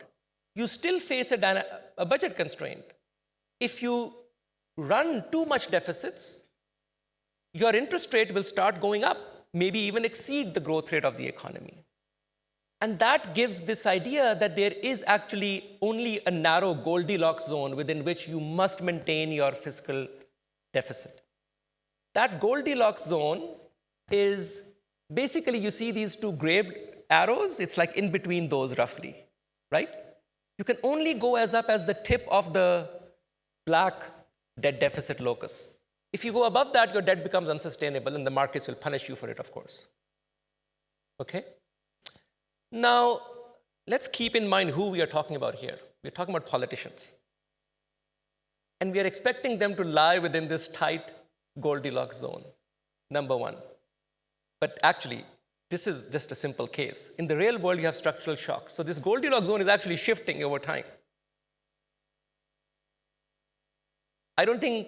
You still face a budget constraint. If you run too much deficits, your interest rate will start going up, maybe even exceed the growth rate of the economy. And that gives this idea that there is actually only a narrow Goldilocks zone within which you must maintain your fiscal deficit. That Goldilocks zone is basically, you see these two gray arrows, it's like in between those roughly, right? You can only go as up as the tip of the black debt deficit locus. If you go above that, your debt becomes unsustainable and the markets will punish you for it, of course. Okay? Now, let's keep in mind who we are talking about here. We're talking about politicians. And we are expecting them to lie within this tight Goldilocks zone, number one. But actually, this is just a simple case. In the real world, you have structural shocks. So this Goldilocks zone is actually shifting over time. I don't think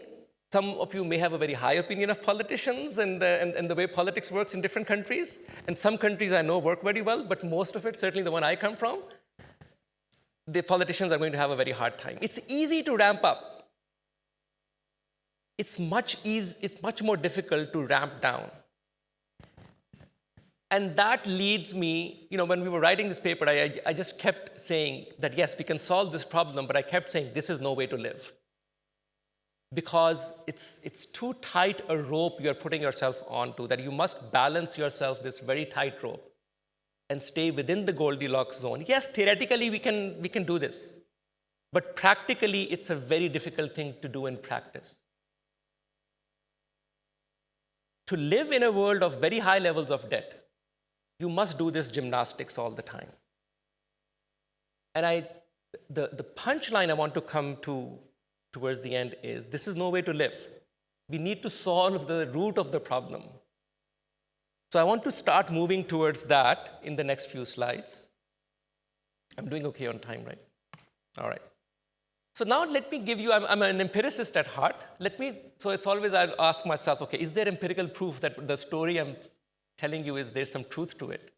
Some of you may have a very high opinion of politicians and the way politics works in different countries. And some countries I know work very well, but most of it, certainly the one I come from, the politicians are going to have a very hard time. It's easy to ramp up. It's much more difficult to ramp down. And that leads me, when we were writing this paper, I just kept saying that, yes, we can solve this problem, but I kept saying this is no way to live. Because it's too tight a rope you're putting yourself onto, that you must balance yourself this very tight rope and stay within the Goldilocks zone. Yes, theoretically we can do this, but practically it's a very difficult thing to do in practice. To live in a world of very high levels of debt, you must do this gymnastics all the time. And the punchline I want to come to towards the end is, this is no way to live. We need to solve the root of the problem. So I want to start moving towards that in the next few slides. I'm doing okay on time, right? All right. So now let me give you, I'm an empiricist at heart. So it's always I'll ask myself, okay, is there empirical proof that the story I'm telling you there's some truth to it?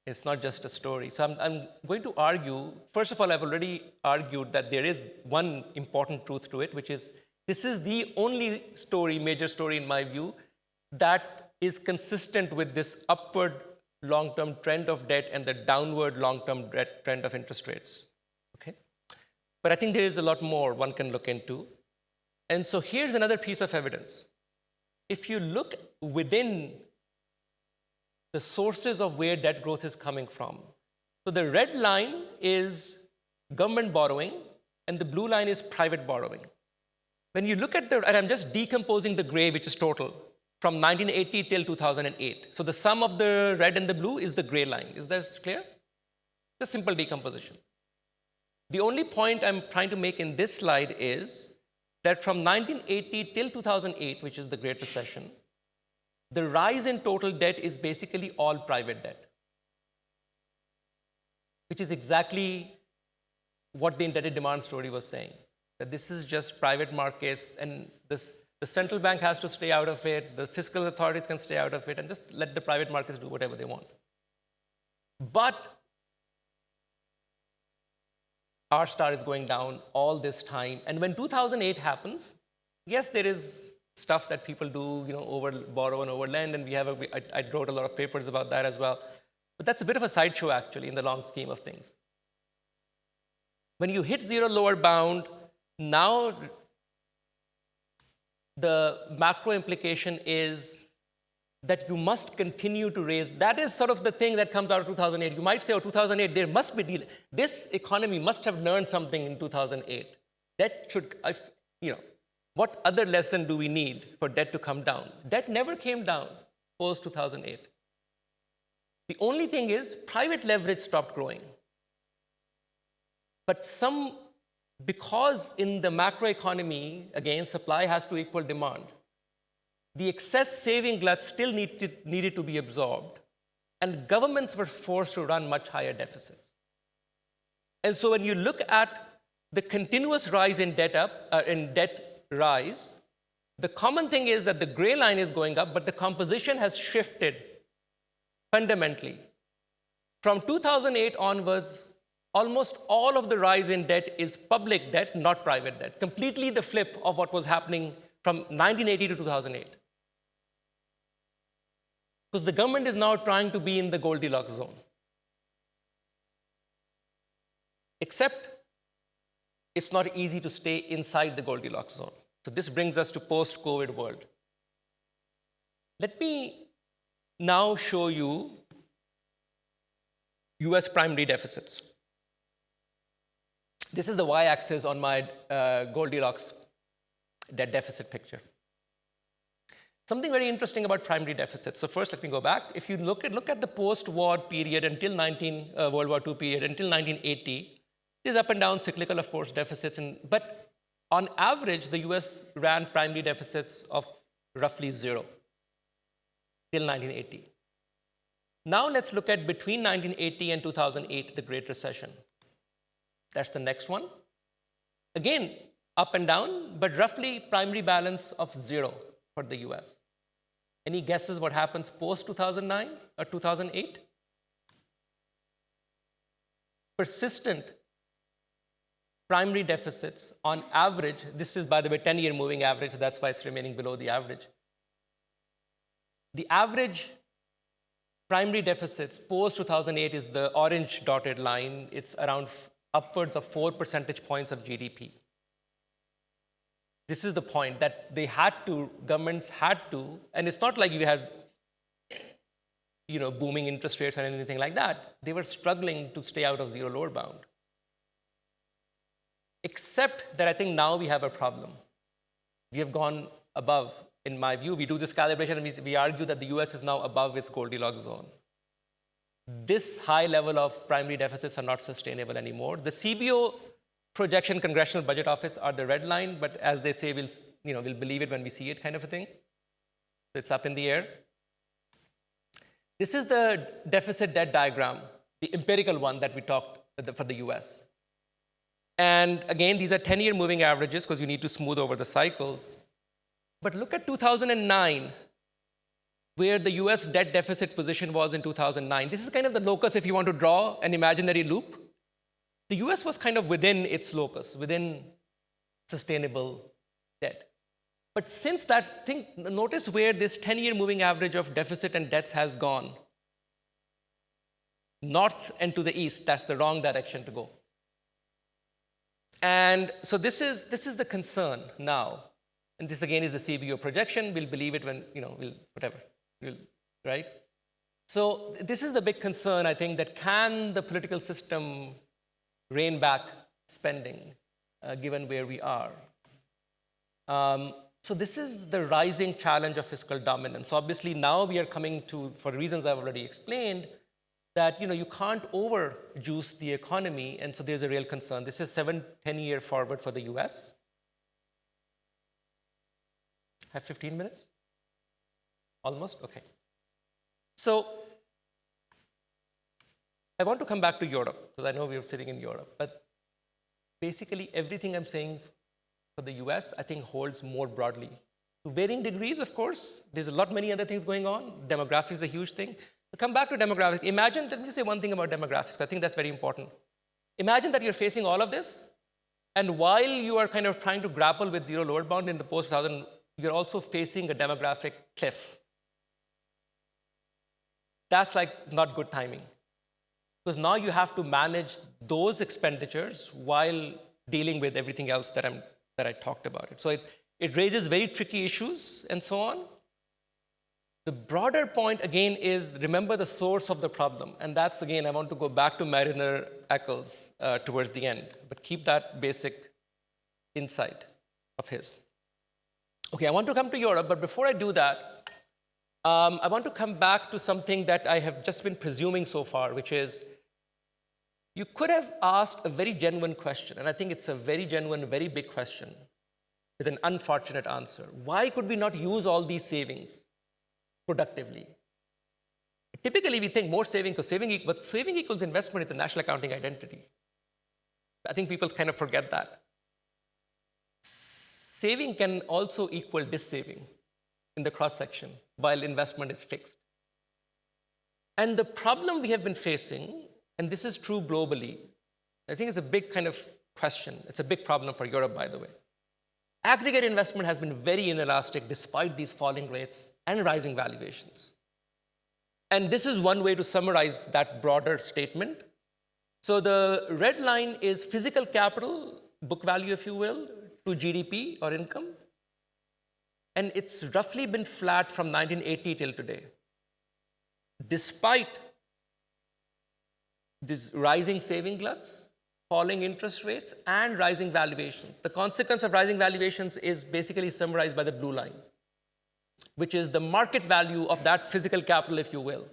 It's not just a story. So I'm going to argue, first of all, I've already argued that there is one important truth to it, which is this is the only story, major story in my view, that is consistent with this upward long-term trend of debt and the downward long-term trend of interest rates. Okay? But I think there is a lot more one can look into. And so here's another piece of evidence. If you look within the sources of where debt growth is coming from. So the red line is government borrowing, and the blue line is private borrowing. When you look at and I'm just decomposing the gray, which is total, from 1980 till 2008. So the sum of the red and the blue is the gray line. Is that clear? It's a simple decomposition. The only point I'm trying to make in this slide is that from 1980 till 2008, which is the Great Recession, the rise in total debt is basically all private debt, which is exactly what the indebted demand story was saying, that this is just private markets, and the central bank has to stay out of it, the fiscal authorities can stay out of it, and just let the private markets do whatever they want. But R star is going down all this time, and when 2008 happens, yes, there is stuff that people do, over borrow and over lend, and I wrote a lot of papers about that as well. But that's a bit of a sideshow, actually, in the long scheme of things. When you hit zero lower bound, now the macro implication is that you must continue to raise. That is sort of the thing that comes out of 2008. You might say, 2008, there must be this economy must have learned something in 2008. That should, what other lesson do we need for debt to come down? Debt never came down post-2008. The only thing is private leverage stopped growing. But because in the macroeconomy, again, supply has to equal demand, the excess saving glut still needed to be absorbed, and governments were forced to run much higher deficits. And so when you look at the continuous rise in debt rise, the common thing is that the gray line is going up, but the composition has shifted fundamentally. From 2008 onwards, almost all of the rise in debt is public debt, not private debt. Completely the flip of what was happening from 1980 to 2008. Because the government is now trying to be in the Goldilocks zone. Except it's not easy to stay inside the Goldilocks zone. So this brings us to post-COVID world. Let me now show you US primary deficits. This is the y-axis on my Goldilocks debt deficit picture. Something very interesting about primary deficits. So first, let me go back. If you look at the post-war period until World War II period, until 1980, there's up and down cyclical, of course, deficits. But on average, the US ran primary deficits of roughly zero till 1980. Now let's look at between 1980 and 2008, the Great Recession. That's the next one. Again, up and down, but roughly primary balance of 0 for the US. Any guesses what happens post 2009 or 2008? Persistent primary deficits on average, this is by the way 10-year moving average, so that's why it's remaining below the average. The average primary deficits post 2008 is the orange dotted line. It's around upwards of 4 percentage points of GDP. This is the point that they had to, governments had to, and it's not like you have booming interest rates or anything like that. They were struggling to stay out of zero lower bound. Except that I think now we have a problem. We have gone above, in my view. We do this calibration and we argue that the US is now above its Goldilocks zone. This high level of primary deficits are not sustainable anymore. The CBO projection, Congressional Budget Office, are the red line, but as they say, we'll believe it when we see it kind of a thing. So it's up in the air. This is the deficit debt diagram, the empirical one that we talked for the US. And again, these are 10-year moving averages because you need to smooth over the cycles. But look at 2009, where the US debt deficit position was in 2009. This is kind of the locus if you want to draw an imaginary loop. The US was kind of within its locus, within sustainable debt. But since that, notice where this 10-year moving average of deficit and debts has gone. North and to the east, that's the wrong direction to go. And so this is the concern now. And this again is the CBO projection. We'll believe it when, right? So this is the big concern, I think, that can the political system rein back spending, given where we are? So this is the rising challenge of fiscal dominance. Obviously, now we are coming to, for reasons I've already explained, that you can't overjuice the economy, and so there's a real concern. This is 7-10-year forward for the US. Have 15 minutes? Almost? Okay. So I want to come back to Europe, because I know we're sitting in Europe. But basically, everything I'm saying for the US, I think, holds more broadly. To varying degrees, of course. There's many other things going on. Demographics is a huge thing. But come back to demographics. Imagine, let me say one thing about demographics. I think that's very important. Imagine that you're facing all of this, and while you are kind of trying to grapple with zero lower bound in the post-2000, you're also facing a demographic cliff. That's not good timing. Because now you have to manage those expenditures while dealing with everything else that I talked about. So it raises very tricky issues and so on. The broader point, again, is remember the source of the problem. And that's, again, I want to go back to Mariner Eccles towards the end. But keep that basic insight of his. Okay, I want to come to Europe, but before I do that, I want to come back to something that I have just been presuming so far, which is you could have asked a very genuine question, and I think it's a very genuine, very big question with an unfortunate answer. Why could we not use all these savings productively? Typically, we think more saving, but saving equals investment is a national accounting identity. I think people kind of forget that. Saving can also equal dissaving in the cross-section, while investment is fixed. And the problem we have been facing, and this is true globally, I think it's a big kind of question. It's a big problem for Europe, by the way. Aggregate investment has been very inelastic despite these falling rates and rising valuations. And this is one way to summarize that broader statement. So the red line is physical capital, book value, if you will, to GDP or income. And it's roughly been flat from 1980 till today. Despite these rising saving gluts, falling interest rates, and rising valuations. The consequence of rising valuations is basically summarized by the blue line, which is the market value of that physical capital, if you will.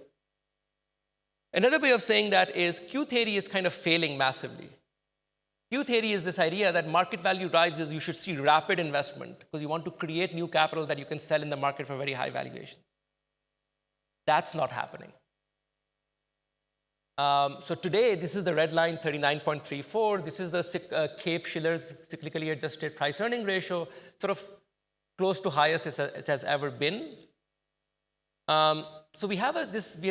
Another way of saying that is Q theory is kind of failing massively. Q theory is this idea that market value rises, you should see rapid investment because you want to create new capital that you can sell in the market for very high valuations. That's not happening. So today, this is the red line, 39.34. This is the Cape-Shiller's cyclically adjusted price-earning ratio, sort of close to highest it has ever been. So we have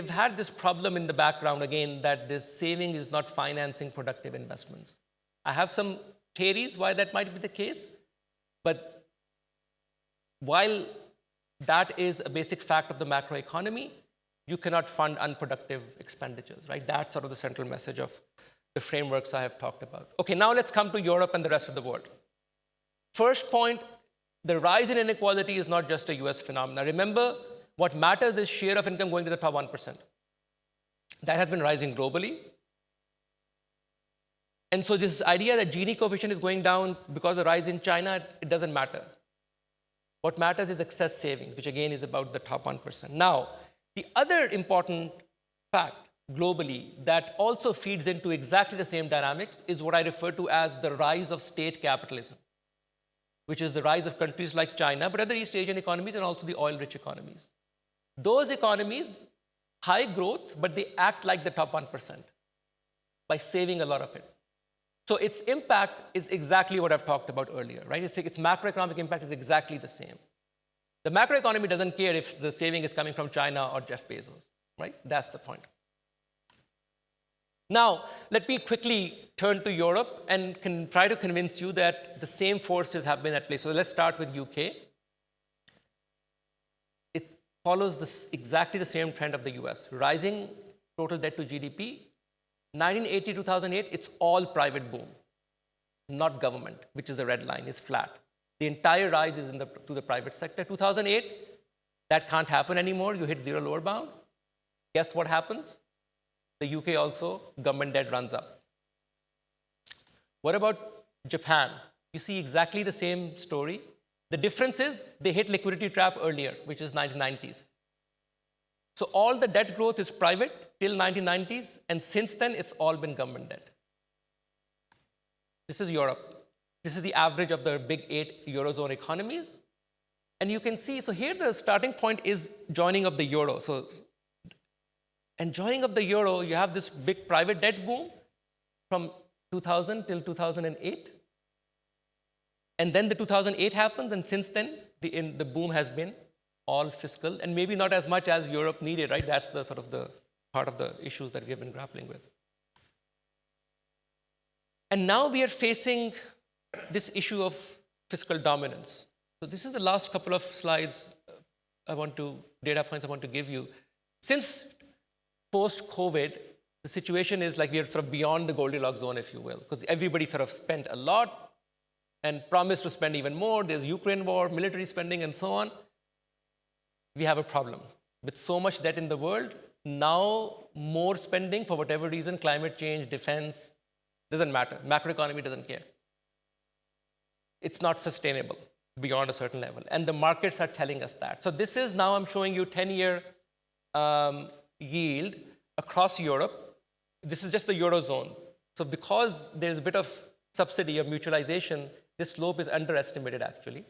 had this problem in the background again, that this saving is not financing productive investments. I have some theories why that might be the case, but while that is a basic fact of the macroeconomy, you cannot fund unproductive expenditures, right? That's sort of the central message of the frameworks I have talked about. Okay, now let's come to Europe and the rest of the world. First point, the rise in inequality is not just a US phenomenon. Remember, what matters is share of income going to the top 1%. That has been rising globally. And so this idea that Gini coefficient is going down because of the rise in China, it doesn't matter. What matters is excess savings, which again is about the top 1%. Now, the other important fact globally that also feeds into exactly the same dynamics is what I refer to as the rise of state capitalism, which is the rise of countries like China, but other East Asian economies and also the oil-rich economies. Those economies, high growth, but they act like the top 1% by saving a lot of it. So its impact is exactly what I've talked about earlier, right? Its macroeconomic impact is exactly the same. The macroeconomy doesn't care if the saving is coming from China or Jeff Bezos, right? That's the point. Now, let me quickly turn to Europe and try to convince you that the same forces have been at play. So let's start with UK. It follows exactly the same trend of the US, rising total debt to GDP. 1980-2008, it's all private boom, not government, which is the red line, is flat. The entire rise is to the private sector. 2008, that can't happen anymore. You hit zero lower bound. Guess what happens? The UK also, government debt runs up. What about Japan? You see exactly the same story. The difference is they hit liquidity trap earlier, which is 1990s. So all the debt growth is private till 1990s, and since then, it's all been government debt. This is Europe. This is the average of the big 8 Eurozone economies. And you can see, so here the starting point is joining of the Euro. And joining of the Euro, you have this big private debt boom from 2000 till 2008. And then the 2008 happens, and since then, the boom has been all fiscal, and maybe not as much as Europe needed, right? That's the sort of the part of the issues that we have been grappling with. And now we are facing this issue of fiscal dominance. So this is the last couple of slides data points I want to give you. Since post-COVID, the situation is like we are sort of beyond the Goldilocks zone, if you will, because everybody sort of spent a lot and promised to spend even more. There's Ukraine war, military spending, and so on. We have a problem. With so much debt in the world, now more spending for whatever reason, climate change, defense, doesn't matter. Macroeconomy doesn't care. It's not sustainable beyond a certain level. And the markets are telling us that. So this is now I'm showing you 10-year yield across Europe. This is just the Eurozone. So because there's a bit of subsidy of mutualization, this slope is underestimated actually.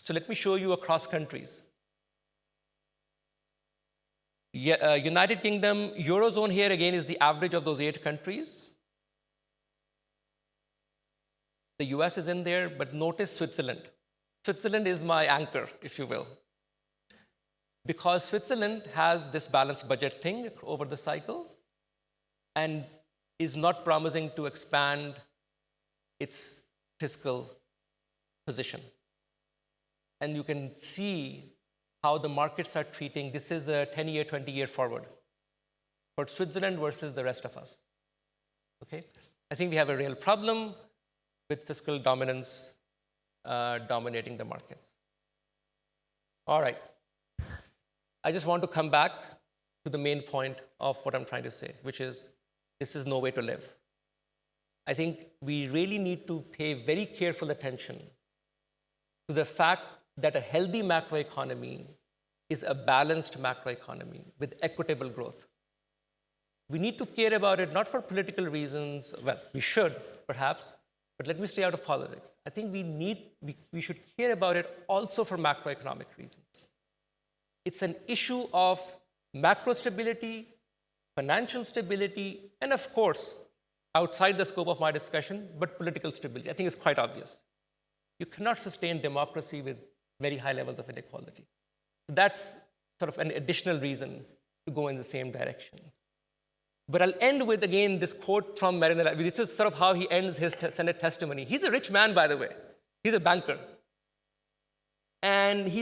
So let me show you across countries. United Kingdom, Eurozone here again is the average of those 8 countries. The US is in there, but notice Switzerland. Switzerland is my anchor, if you will. Because Switzerland has this balanced budget thing over the cycle and is not promising to expand its fiscal position. And you can see how the markets are treating. This is a 10-year, 20-year forward for Switzerland versus the rest of us. Okay? I think we have a real problem with fiscal dominance dominating the markets. All right. I just want to come back to the main point of what I'm trying to say, which is this is no way to live. I think we really need to pay very careful attention to the fact that a healthy macroeconomy is a balanced macroeconomy with equitable growth. We need to care about it not for political reasons, well, we should perhaps, but let me stay out of politics. I think we should care about it also for macroeconomic reasons. It's an issue of macro stability financial stability, and of course, outside the scope of my discussion, but political stability. I think it's quite obvious. You cannot sustain democracy with very high levels of inequality. That's sort of an additional reason to go in the same direction. But I'll end with, again, this quote from Marinella. This is sort of how he ends his Senate testimony. He's a rich man, by the way. He's a banker. And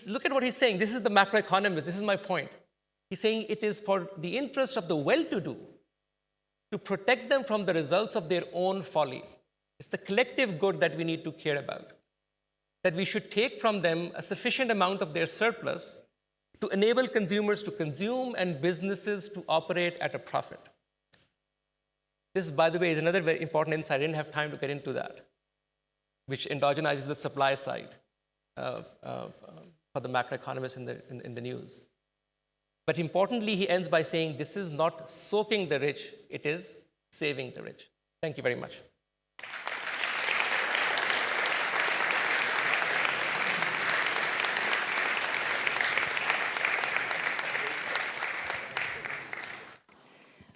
look at what he's saying. This is the macroeconomist. This is my point. He's saying it is for the interest of the well-to-do to protect them from the results of their own folly. It's the collective good that we need to care about. That we should take from them a sufficient amount of their surplus to enable consumers to consume and businesses to operate at a profit. This, by the way, is another very important insight. I didn't have time to get into that, which endogenizes the supply side for the macroeconomists in the news. But importantly, he ends by saying this is not soaking the rich, it is saving the rich. Thank you very much.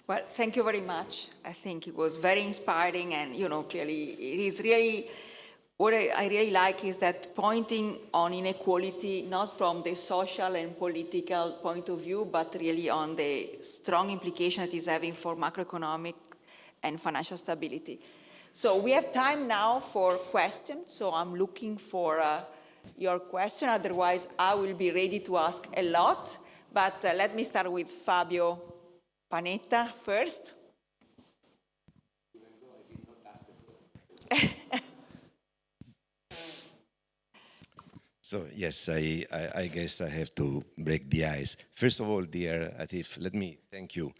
Well, thank you very much. I think it was very inspiring, and clearly it is really, what I really like is that pointing on inequality, not from the social and political point of view, but really on the strong implication it is having for macroeconomic and financial stability. So we have time now for questions, so I'm looking for your question, otherwise I will be ready to ask a lot, but let me start with Fabio Panetta first. So yes, I guess I have to break the ice. First of all, dear Atif, let me thank you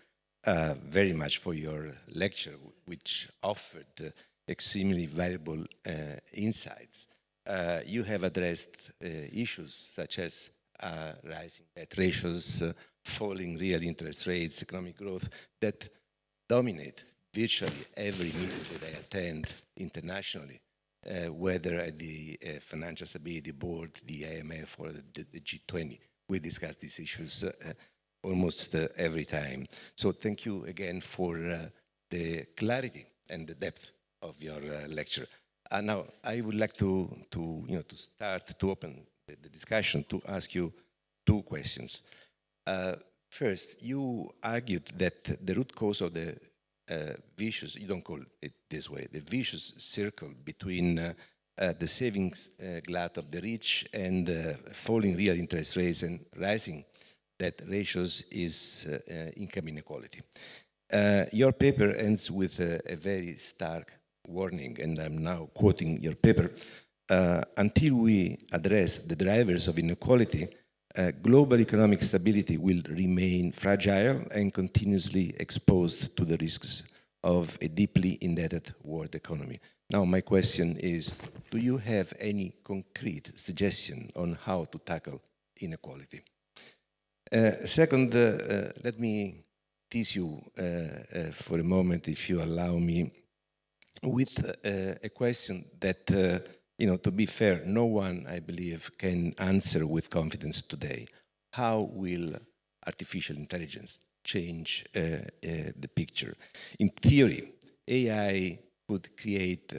very much for your lecture, which offered extremely valuable insights. You have addressed issues such as rising debt ratios, falling real interest rates, economic growth that dominate virtually every meeting that I attend internationally, whether at the Financial Stability Board, the IMF, or the G20. We discuss these issues almost every time. So thank you again for the clarity and the depth of your lecture. Now, I would like to open the discussion, to ask you two questions. First, you argued that the root cause of the vicious, you don't call it this way, the vicious circle between the savings glut of the rich and falling real interest rates and rising debt ratios is income inequality. Your paper ends with a very stark warning, and I'm now quoting your paper. Until we address the drivers of inequality, global economic stability will remain fragile and continuously exposed to the risks of a deeply indebted world economy. Now, my question is, do you have any concrete suggestion on how to tackle inequality? Second, let me tease you for a moment, if you allow me, with a question that to be fair, no one, I believe, can answer with confidence today. How will artificial intelligence change the picture? In theory, AI could create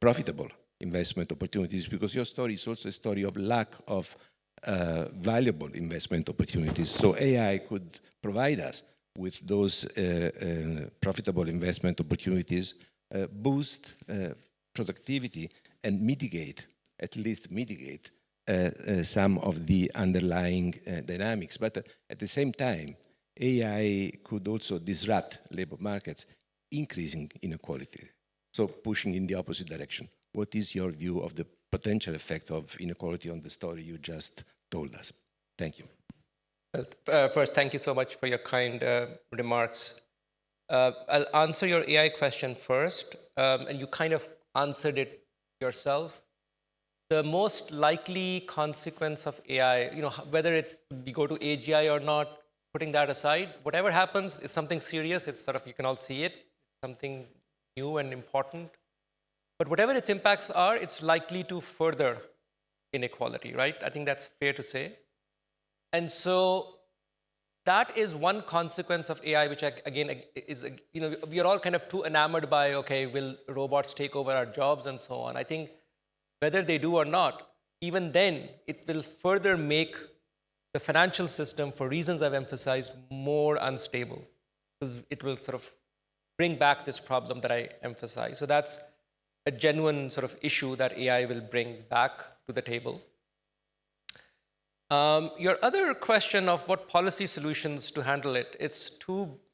profitable investment opportunities, because your story is also a story of lack of valuable investment opportunities. So AI could provide us with those profitable investment opportunities, boost productivity, and mitigate, at least mitigate, some of the underlying dynamics. But at the same time, AI could also disrupt labor markets, increasing inequality, so pushing in the opposite direction. What is your view of the potential effect of inequality on the story you just told us? Thank you. First, thank you so much for your kind remarks. I'll answer your AI question first, and you kind of answered it yourself. The most likely consequence of AI, whether it's we go to AGI or not, putting that aside, whatever happens is something serious. It's sort of, you can all see it, something new and important. But whatever its impacts are, it's likely to further inequality, right? I think that's fair to say. And so that is one consequence of AI, which again is, we are all kind of too enamored by, okay, will robots take over our jobs and so on. I think whether they do or not, even then, it will further make the financial system, for reasons I've emphasized, more unstable. Because it will sort of bring back this problem that I emphasize. So that's a genuine sort of issue that AI will bring back to the table. Your other question of what policy solutions to handle it, it's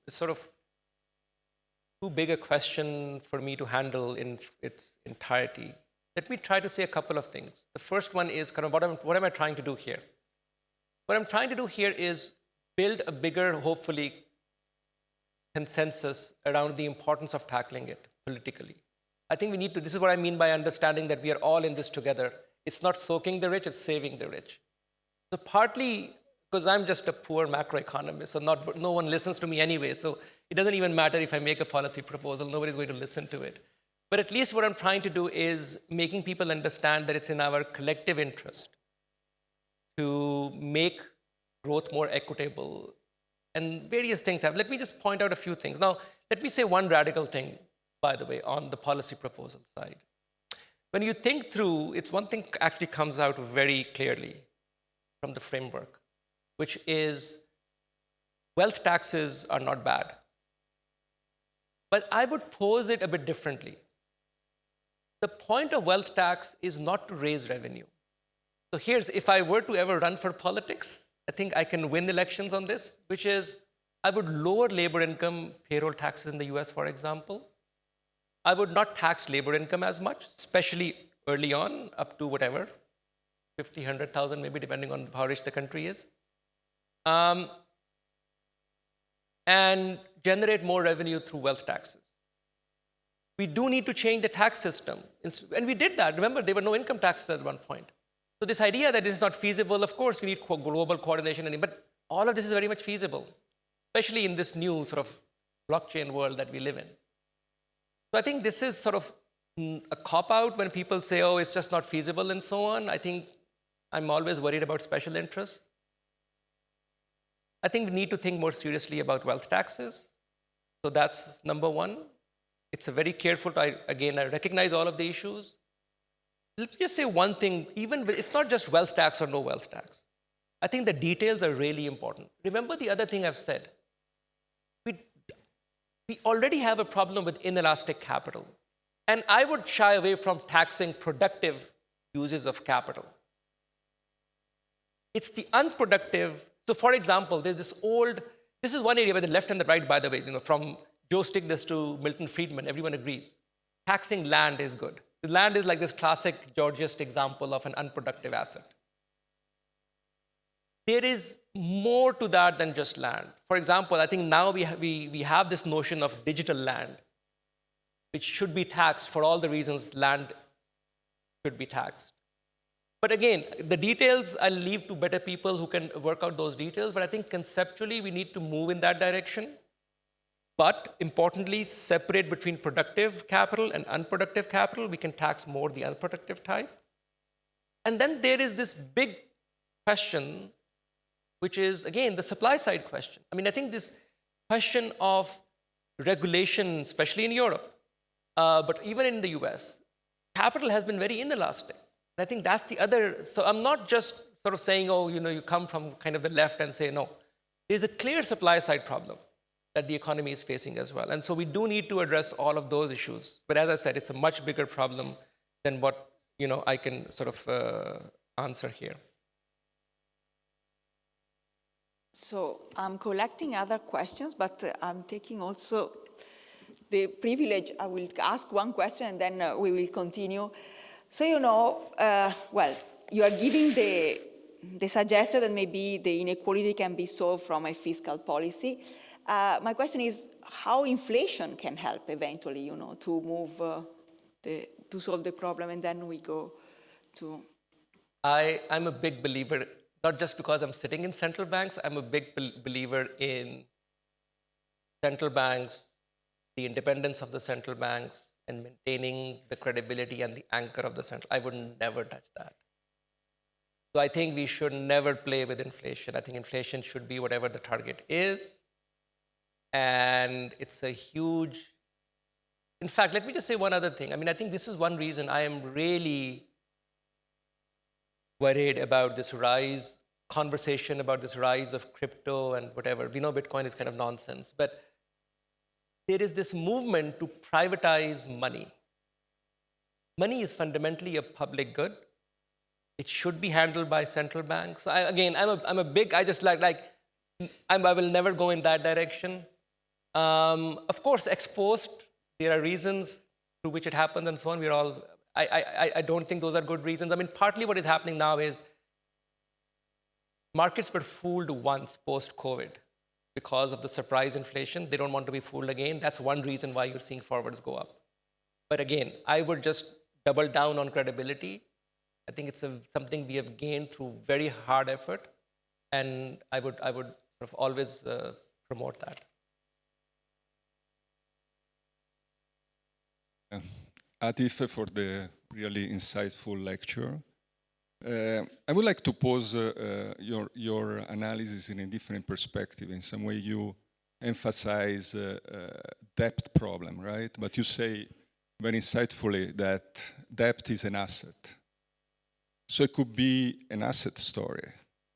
sort of too big a question for me to handle in its entirety. Let me try to say a couple of things. The first one is kind of what am I trying to do here? What I'm trying to do here is build a bigger, hopefully, consensus around the importance of tackling it politically. I think we need to, this is what I mean by understanding that we are all in this together. It's not soaking the rich, it's saving the rich. So partly because I'm just a poor macroeconomist, so no one listens to me anyway, so it doesn't even matter if I make a policy proposal, nobody's going to listen to it. But at least what I'm trying to do is making people understand that it's in our collective interest to make growth more equitable, and various things have. Let me just point out a few things. Now, let me say one radical thing, by the way, on the policy proposal side. When you think through, it's one thing actually comes out very clearly from the framework, which is wealth taxes are not bad. But I would pose it a bit differently. The point of wealth tax is not to raise revenue. So here's, if I were to ever run for politics, I think I can win elections on this, which is I would lower labor income payroll taxes in the US, for example. I would not tax labor income as much, especially early on, up to whatever, 50, 100,000 maybe, depending on how rich the country is. And generate more revenue through wealth taxes. We do need to change the tax system. And we did that. Remember, there were no income taxes at one point. So this idea that this is not feasible, of course, we need global coordination, but all of this is very much feasible, especially in this new sort of blockchain world that we live in. So I think this is sort of a cop-out when people say, oh, it's just not feasible and so on. I think I'm always worried about special interests. I think we need to think more seriously about wealth taxes. So that's number one. It's a very careful, I recognize all of the issues. Let me just say one thing, it's not just wealth tax or no wealth tax. I think the details are really important. Remember the other thing I've said. We already have a problem with inelastic capital. And I would shy away from taxing productive uses of capital. It's the unproductive. So for example, there's this is one area where the left and the right, by the way, from Joe Stiglitz to Milton Friedman, everyone agrees. Taxing land is good. The land is like this classic Georgist example of an unproductive asset. There is more to that than just land. For example, I think now we have this notion of digital land, which should be taxed for all the reasons land should be taxed. But again, the details I'll leave to better people who can work out those details, but I think conceptually we need to move in that direction. But importantly, separate between productive capital and unproductive capital. We can tax more the unproductive type. And then there is this big question, which is, again, the supply side question. I mean, I think this question of regulation, especially in Europe, but even in the US, capital has been very inelastic. And I think that's the other, so I'm not just sort of saying, oh, you come from kind of the left and say, no. There's a clear supply side problem that the economy is facing as well. And so we do need to address all of those issues. But as I said, it's a much bigger problem than what I can sort of answer here. So I'm collecting other questions, but I'm taking also the privilege. I will ask one question and then we will continue. So, well, you are giving the suggestion that maybe the inequality can be solved from a fiscal policy. My question is how inflation can help eventually, to move, to solve the problem, and then we go to... I'm a big believer, not just because I'm sitting in central banks, I'm a big believer in central banks, the independence of the central banks, and maintaining the credibility and the anchor of the central. I would never touch that. So I think we should never play with inflation. I think inflation should be whatever the target is. And it's a huge, in fact, let me just say one other thing. I mean, I think this is one reason I am really worried about this conversation about this rise of crypto and whatever. We know Bitcoin is kind of nonsense, but there is this movement to privatize money. Money is fundamentally a public good. It should be handled by central banks. I will never go in that direction. Of course, exposed, there are reasons through which it happens and so on. I don't think those are good reasons. I mean, partly what is happening now is markets were fooled once post-COVID because of the surprise inflation. They don't want to be fooled again. That's one reason why you're seeing forwards go up. But again, I would just double down on credibility. I think it's something we have gained through very hard effort, and I would sort of always promote that. Atif, for the really insightful lecture. I would like to pose your analysis in a different perspective. In some way, you emphasize debt problem, right? But you say very insightfully that debt is an asset. So it could be an asset story,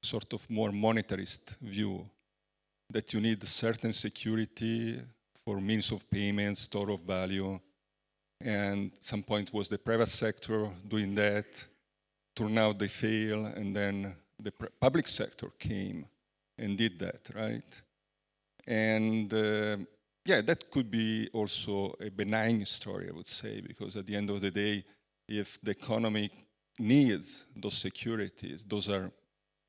sort of more monetarist view, that you need certain security for means of payment, store of value, and some point was the private sector doing that. Turned out they fail, and then the public sector came and did that, right? And yeah, that could be also a benign story, I would say, because at the end of the day, if the economy needs those securities, those are,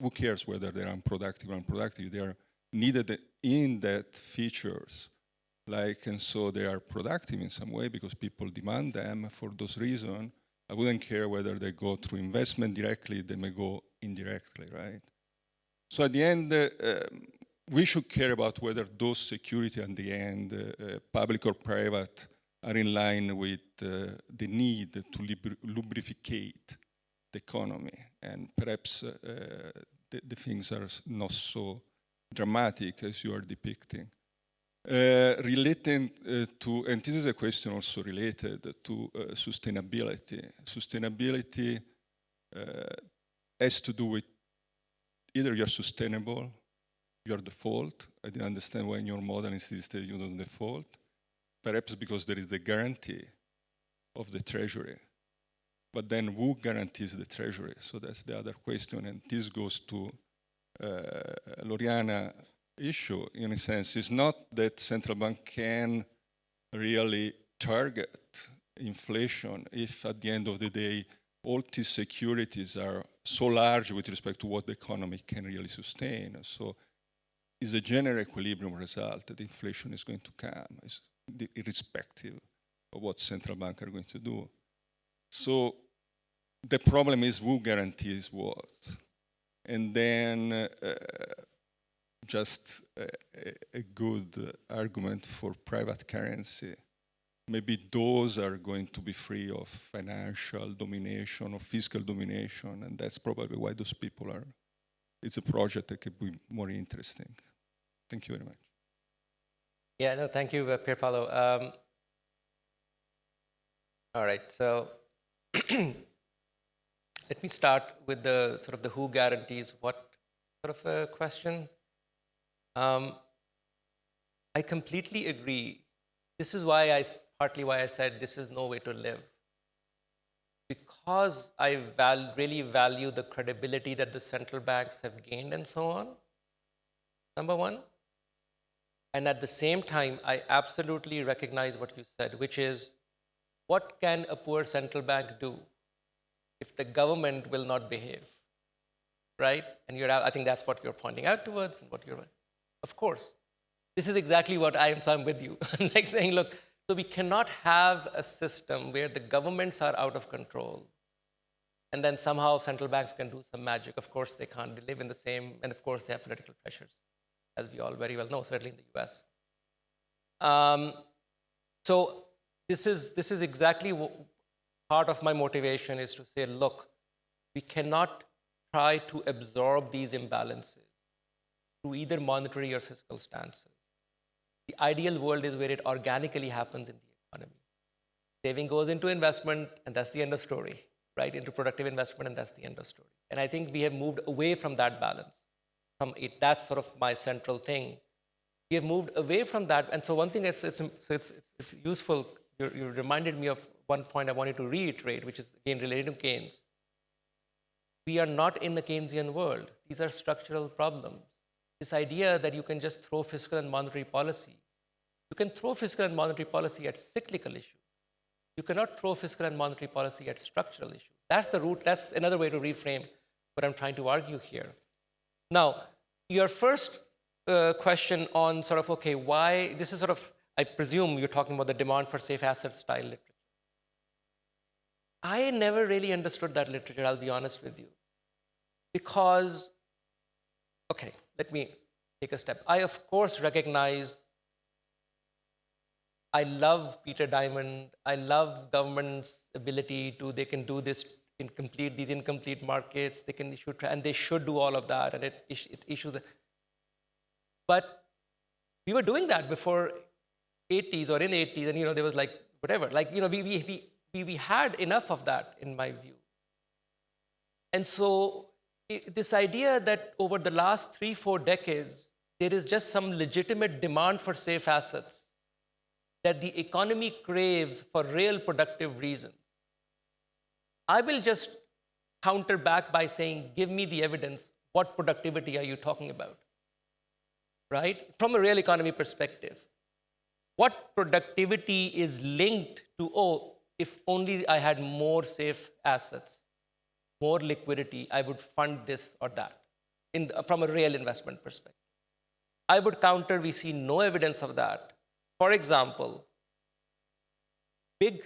who cares whether they're unproductive or unproductive, they are needed in that features. And so they are productive in some way because people demand them for those reasons. I wouldn't care whether they go through investment directly, they may go indirectly, right? So at the end, we should care about whether those security at the end, public or private, are in line with the need to lubricate the economy. And perhaps the things are not so dramatic as you are depicting. Relating to, and this is a question also related to sustainability. Sustainability has to do with either you're sustainable, you're default. I didn't understand why in your model instead you don't default. Perhaps because there is the guarantee of the treasury. But then who guarantees the treasury? So that's the other question. And this goes to Loriana issue, in a sense. It's not that central bank can really target inflation if at the end of the day all these securities are so large with respect to what the economy can really sustain. So it's a general equilibrium result that inflation is going to come, irrespective of what central banks are going to do. So the problem is who guarantees what? And then just a good argument for private currency. Maybe those are going to be free of financial domination or fiscal domination, and that's probably why those people are. It's a project that could be more interesting. Thank you very much. Yeah, no, thank you, Pier Paolo. All right, so let me start with the sort of the who guarantees what sort of a question. I completely agree. This is why partly why I said this is no way to live. Because I really value the credibility that the central banks have gained and so on, number one. And at the same time, I absolutely recognize what you said, which is, what can a poor central bank do if the government will not behave, right? And I think that's what you're pointing out towards and what you're, of course. This is exactly what so I'm with you. I'm like saying, look, so we cannot have a system where the governments are out of control and then somehow central banks can do some magic. Of course they can't. They live in the same, and of course they have political pressures, as we all very well know, certainly in the US. So this is exactly part of my motivation is to say, look, we cannot try to absorb these imbalances through either monetary or fiscal stances. The ideal world is where it organically happens in the economy. Saving goes into investment, and that's the end of story, right? Into productive investment, and that's the end of story. And I think we have moved away from that balance. That's sort of my central thing. We have moved away from that. And so one thing it's useful, you reminded me of one point I wanted to reiterate, which is again related to Keynes. We are not in the Keynesian world. These are structural problems. This idea that you can just throw fiscal and monetary policy. You can throw fiscal and monetary policy at cyclical issues. You cannot throw fiscal and monetary policy at structural issues. That's the root. That's another way to reframe what I'm trying to argue here. Now, your first question on sort of, okay, why, this is sort of, I presume you're talking about the demand for safe assets style literature. I never really understood that literature, I'll be honest with you. Because, okay, let me take a step. I, of course, recognize, I love Peter Diamond. I love government's ability to, they can do this, these incomplete markets, they can issue, and they should do all of that, and it issues. But we were doing that before 80s or in 80s, and there was like, whatever, like, we had enough of that, in my view. And so this idea that over the last 3-4 decades, there is just some legitimate demand for safe assets that the economy craves for real productive reasons. I will just counter back by saying, give me the evidence. What productivity are you talking about? Right? From a real economy perspective. What productivity is linked to, if only I had more safe assets, more liquidity, I would fund this or that, from a real investment perspective. I would counter, we see no evidence of that. For example, big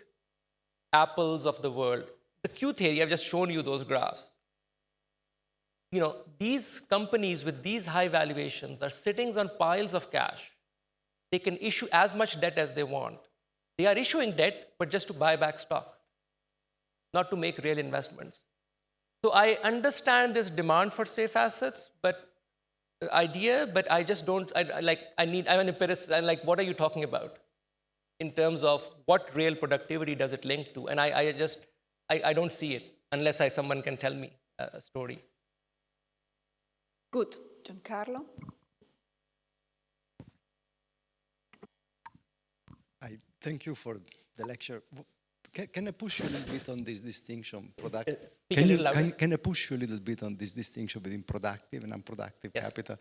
apples of the world, the Q theory, I've just shown you those graphs. These companies with these high valuations are sitting on piles of cash. They can issue as much debt as they want. They are issuing debt, but just to buy back stock, not to make real investments. So I understand this demand for safe assets, but I just don't, I'm an empiricist, I'm like, what are you talking about? In terms of what real productivity does it link to? And I don't see it unless someone can tell me a story. Good. Giancarlo? I thank you for the lecture. Can I push you a little bit on this distinction? Can I push you a little bit on this distinction between productive and unproductive capital?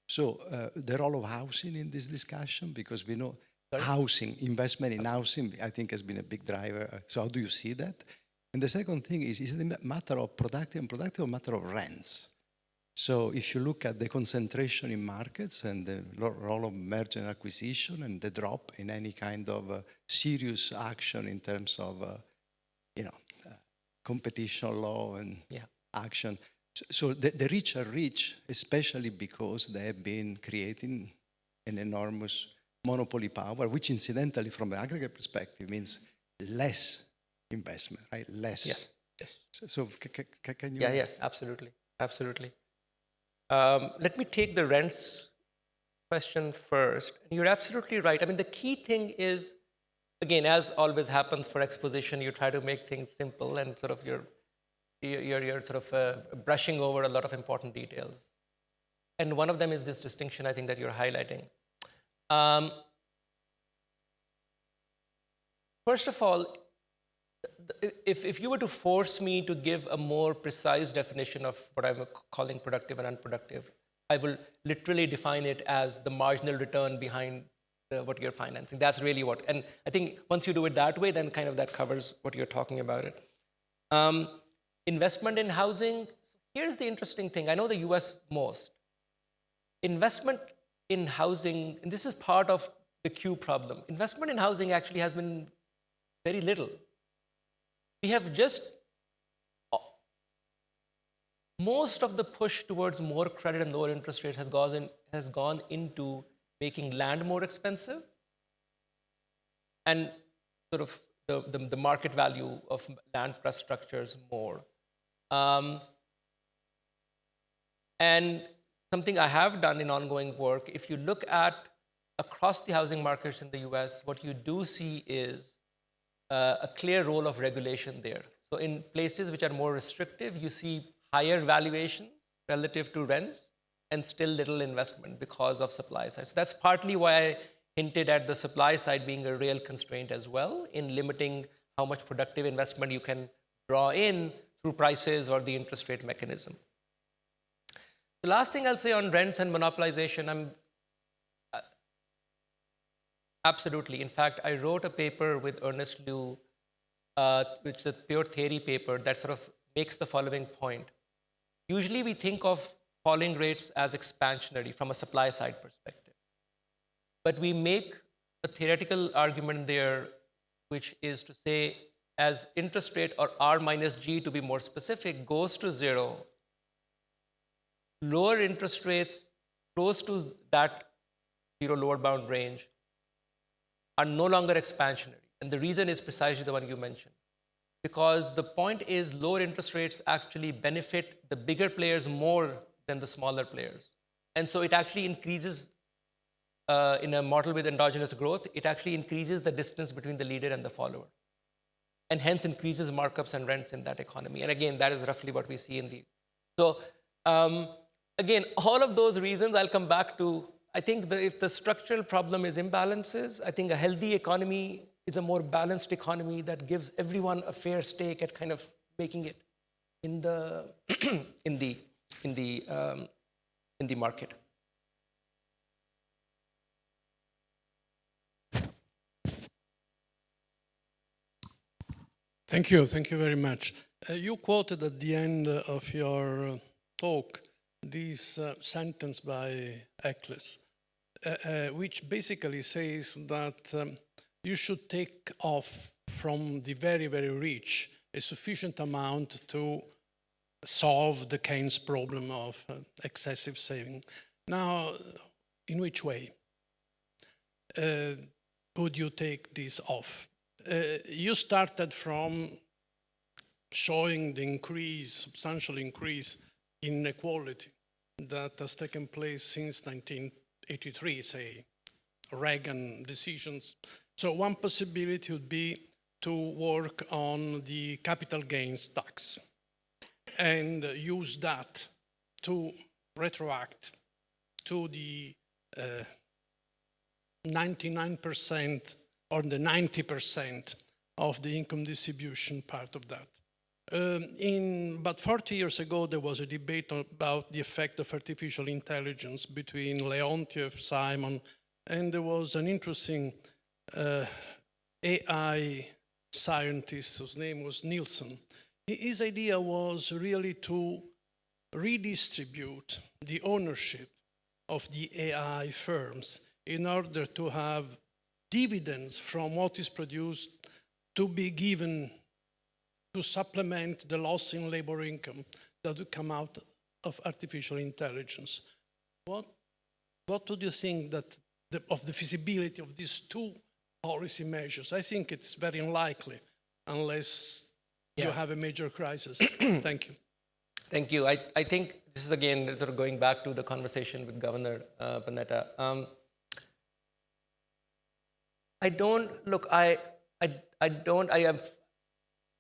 So the role of housing in this discussion, because we know housing, investment in housing, I think has been a big driver. So how do you see that? And the second thing is it a matter of productive and productive or a matter of rents? So if you look at the concentration in markets and the role of merger and acquisition and the drop in any kind of serious action in terms of, competition law and action. So the rich are rich, especially because they have been creating an enormous monopoly power, which incidentally from the aggregate perspective means less investment, right? Less. Yes. So can you? Yeah, absolutely. Let me take the rents question first. You're absolutely right. I mean, the key thing is, again, as always happens for exposition, you try to make things simple and sort of you're sort of brushing over a lot of important details. And one of them is this distinction, I think, that you're highlighting. First of all, if you were to force me to give a more precise definition of what I'm calling productive and unproductive, I will literally define it as the marginal return behind what you're financing. That's really what, and I think once you do it that way, then kind of that covers what you're talking about it. Investment in housing, here's the interesting thing. I know the US most. Investment in housing, and this is part of the Q problem. Investment in housing actually has been very little. We have just, most of the push towards more credit and lower interest rates has gone into making land more expensive and sort of the market value of land plus structures more. And something I have done in ongoing work, if you look at across the housing markets in the US, what you do see is a clear role of regulation there. So in places which are more restrictive, you see higher valuations relative to rents and still little investment because of supply side. So that's partly why I hinted at the supply side being a real constraint as well in limiting how much productive investment you can draw in through prices or the interest rate mechanism. The last thing I'll say on rents and monopolization, absolutely. In fact, I wrote a paper with Ernest Liu, which is a pure theory paper that sort of makes the following point. Usually we think of falling rates as expansionary from a supply side perspective. But we make a theoretical argument there, which is to say, as interest rate, or R minus G to be more specific, goes to zero, lower interest rates close to that zero lower bound range are no longer expansionary. And the reason is precisely the one you mentioned. Because the point is lower interest rates actually benefit the bigger players more than the smaller players. And so it actually increases, in a model with endogenous growth, it actually increases the distance between the leader and the follower. And hence increases markups and rents in that economy. And again, that is roughly what we see in the... So again, all of those reasons I'll come back to. I think if the structural problem is imbalances, I think a healthy economy is a more balanced economy that gives everyone a fair stake at kind of making it in the in the market. Thank you very much. You quoted at the end of your talk this sentence by Eccles, which basically says that you should take off from the very, very rich a sufficient amount to solve the Keynes problem of excessive saving. Now, in which way would you take this off? You started from showing the substantial increase in inequality that has taken place since 1983, say, Reagan decisions. So one possibility would be to work on the capital gains tax and use that to retroact to the 99% or the 90% of the income distribution part of that. About 40 years ago, there was a debate about the effect of artificial intelligence between Leontiev, Simon, and there was an interesting AI scientist whose name was Nielsen. His idea was really to redistribute the ownership of the AI firms in order to have dividends from what is produced to be given to supplement the loss in labor income that would come out of artificial intelligence. What do you think that of the feasibility of these two policy measures? I think it's very unlikely unless you have a major crisis. Thank you. Thank you. I think this is again sort of going back to the conversation with Governor Moneta.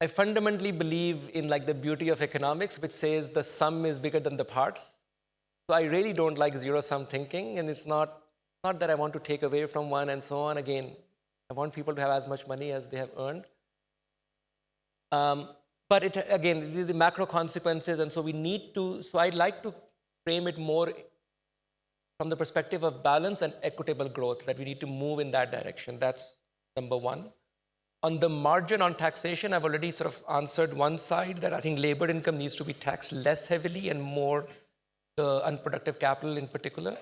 I fundamentally believe in like the beauty of economics, which says the sum is bigger than the parts. So I really don't like zero-sum thinking, and it's not that I want to take away from one and so on. Again, I want people to have as much money as they have earned. But it, again, these are the macro consequences, and so we need to, so I'd like to frame it more from the perspective of balance and equitable growth, that we need to move in that direction. That's number one. On the margin on taxation, I've already sort of answered one side, that I think labor income needs to be taxed less heavily and more unproductive capital in particular.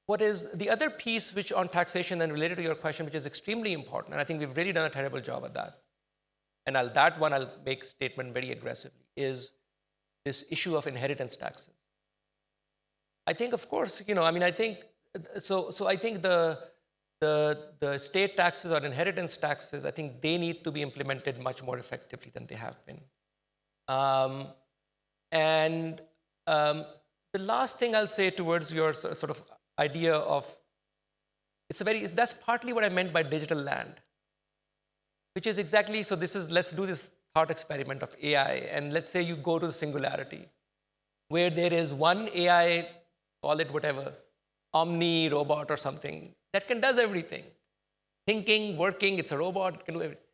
What is the other piece which on taxation and related to your question, which is extremely important, and I think we've really done a terrible job at that, and I'll make statement very aggressively, is this issue of inheritance taxes. I think, of course, I think, so I think the state taxes or inheritance taxes, I think they need to be implemented much more effectively than they have been. And the last thing I'll say towards your sort of idea of, that's partly what I meant by digital land, which is exactly, so let's do this thought experiment of AI, and let's say you go to the singularity, where there is one AI, call it whatever, omni robot or something, that does everything. Thinking, working, it's a robot, it can do everything.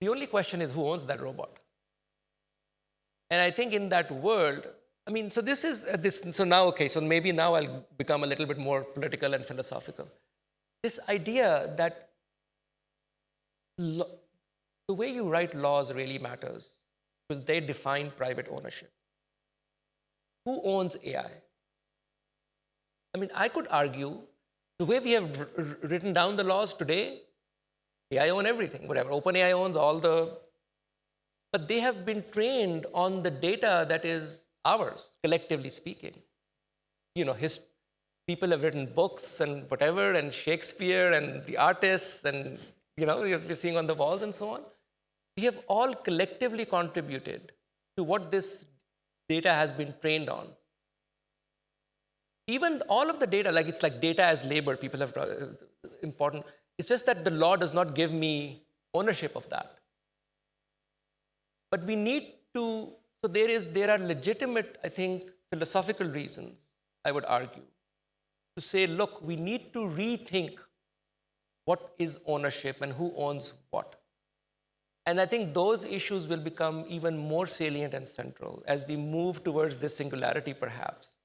The only question is who owns that robot? And I think in that world, I mean, so this is so now, okay, so maybe now I'll become a little bit more political and philosophical. This idea that the way you write laws really matters because they define private ownership. Who owns AI? I mean, I could argue the way we have written down the laws today, AI own everything, whatever. OpenAI owns all but they have been trained on the data that is ours, collectively speaking. You know, people have written books and whatever, and Shakespeare and the artists, and you know, you're seeing on the walls and so on. We have all collectively contributed to what this data has been trained on. Even all of the data, like it's like data as labor, people have important. It's just that the law does not give me ownership of that. But we need to, so there are legitimate, I think, philosophical reasons, I would argue, to say, look, we need to rethink what is ownership and who owns what. And I think those issues will become even more salient and central as we move towards this singularity, perhaps.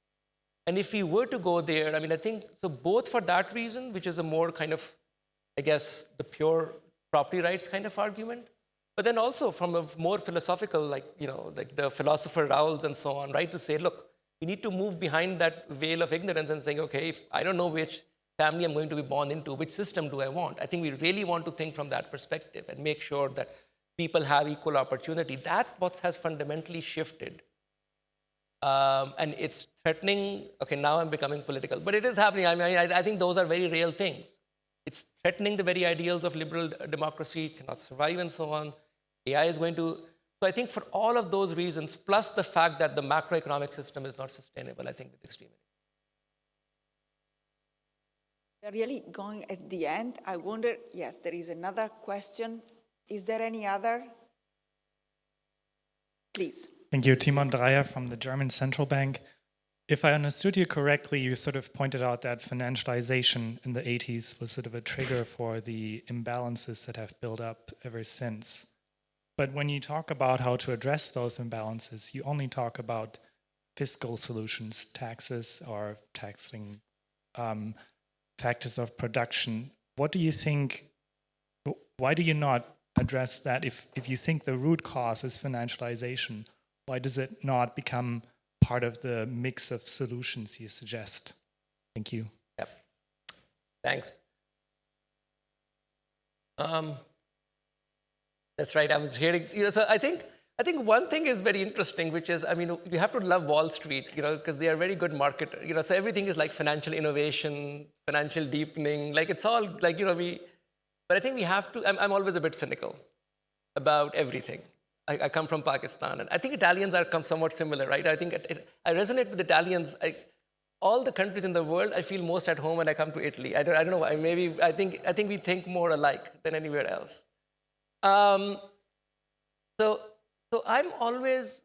And if we were to go there, I mean, I think, so both for that reason, which is a more kind of, I guess, the pure property rights kind of argument, but then also from a more philosophical, like, you know, like the philosopher Rawls and so on, right, to say, look, we need to move behind that veil of ignorance and saying, okay, if I don't know which family I'm going to be born into, which system do I want? I think we really want to think from that perspective and make sure that people have equal opportunity. That's what has fundamentally shifted. And it's threatening, okay, now I'm becoming political, but it is happening. I mean, I think those are very real things. It's threatening the very ideals of liberal democracy, cannot survive and so on. AI is going to, so I think for all of those reasons, plus the fact that the macroeconomic system is not sustainable, I think it's extremely. We're really going at the end. I wonder, yes, there is another question. Is there any other? Please. Thank you. Timon Dreyer from the German Central Bank. If I understood you correctly, you sort of pointed out that financialization in the 80s was sort of a trigger for the imbalances that have built up ever since. But when you talk about how to address those imbalances, you only talk about fiscal solutions, taxes or taxing factors of production. What do you think, why do you not address that? If you think the root cause is financialization, why does it not become part of the mix of solutions you suggest? Thank you. Yep. Thanks. That's right. I was hearing, so I think one thing is very interesting, which is, I mean, you have to love Wall Street, because they are very good marketer, so everything is like financial innovation, financial deepening, like it's all like, but I think we have to, I'm always a bit cynical about everything. I come from Pakistan, and I think Italians are somewhat similar, right? I think I resonate with Italians. All the countries in the world, I feel most at home when I come to Italy. I don't know why. Maybe I think we think more alike than anywhere else. So I'm always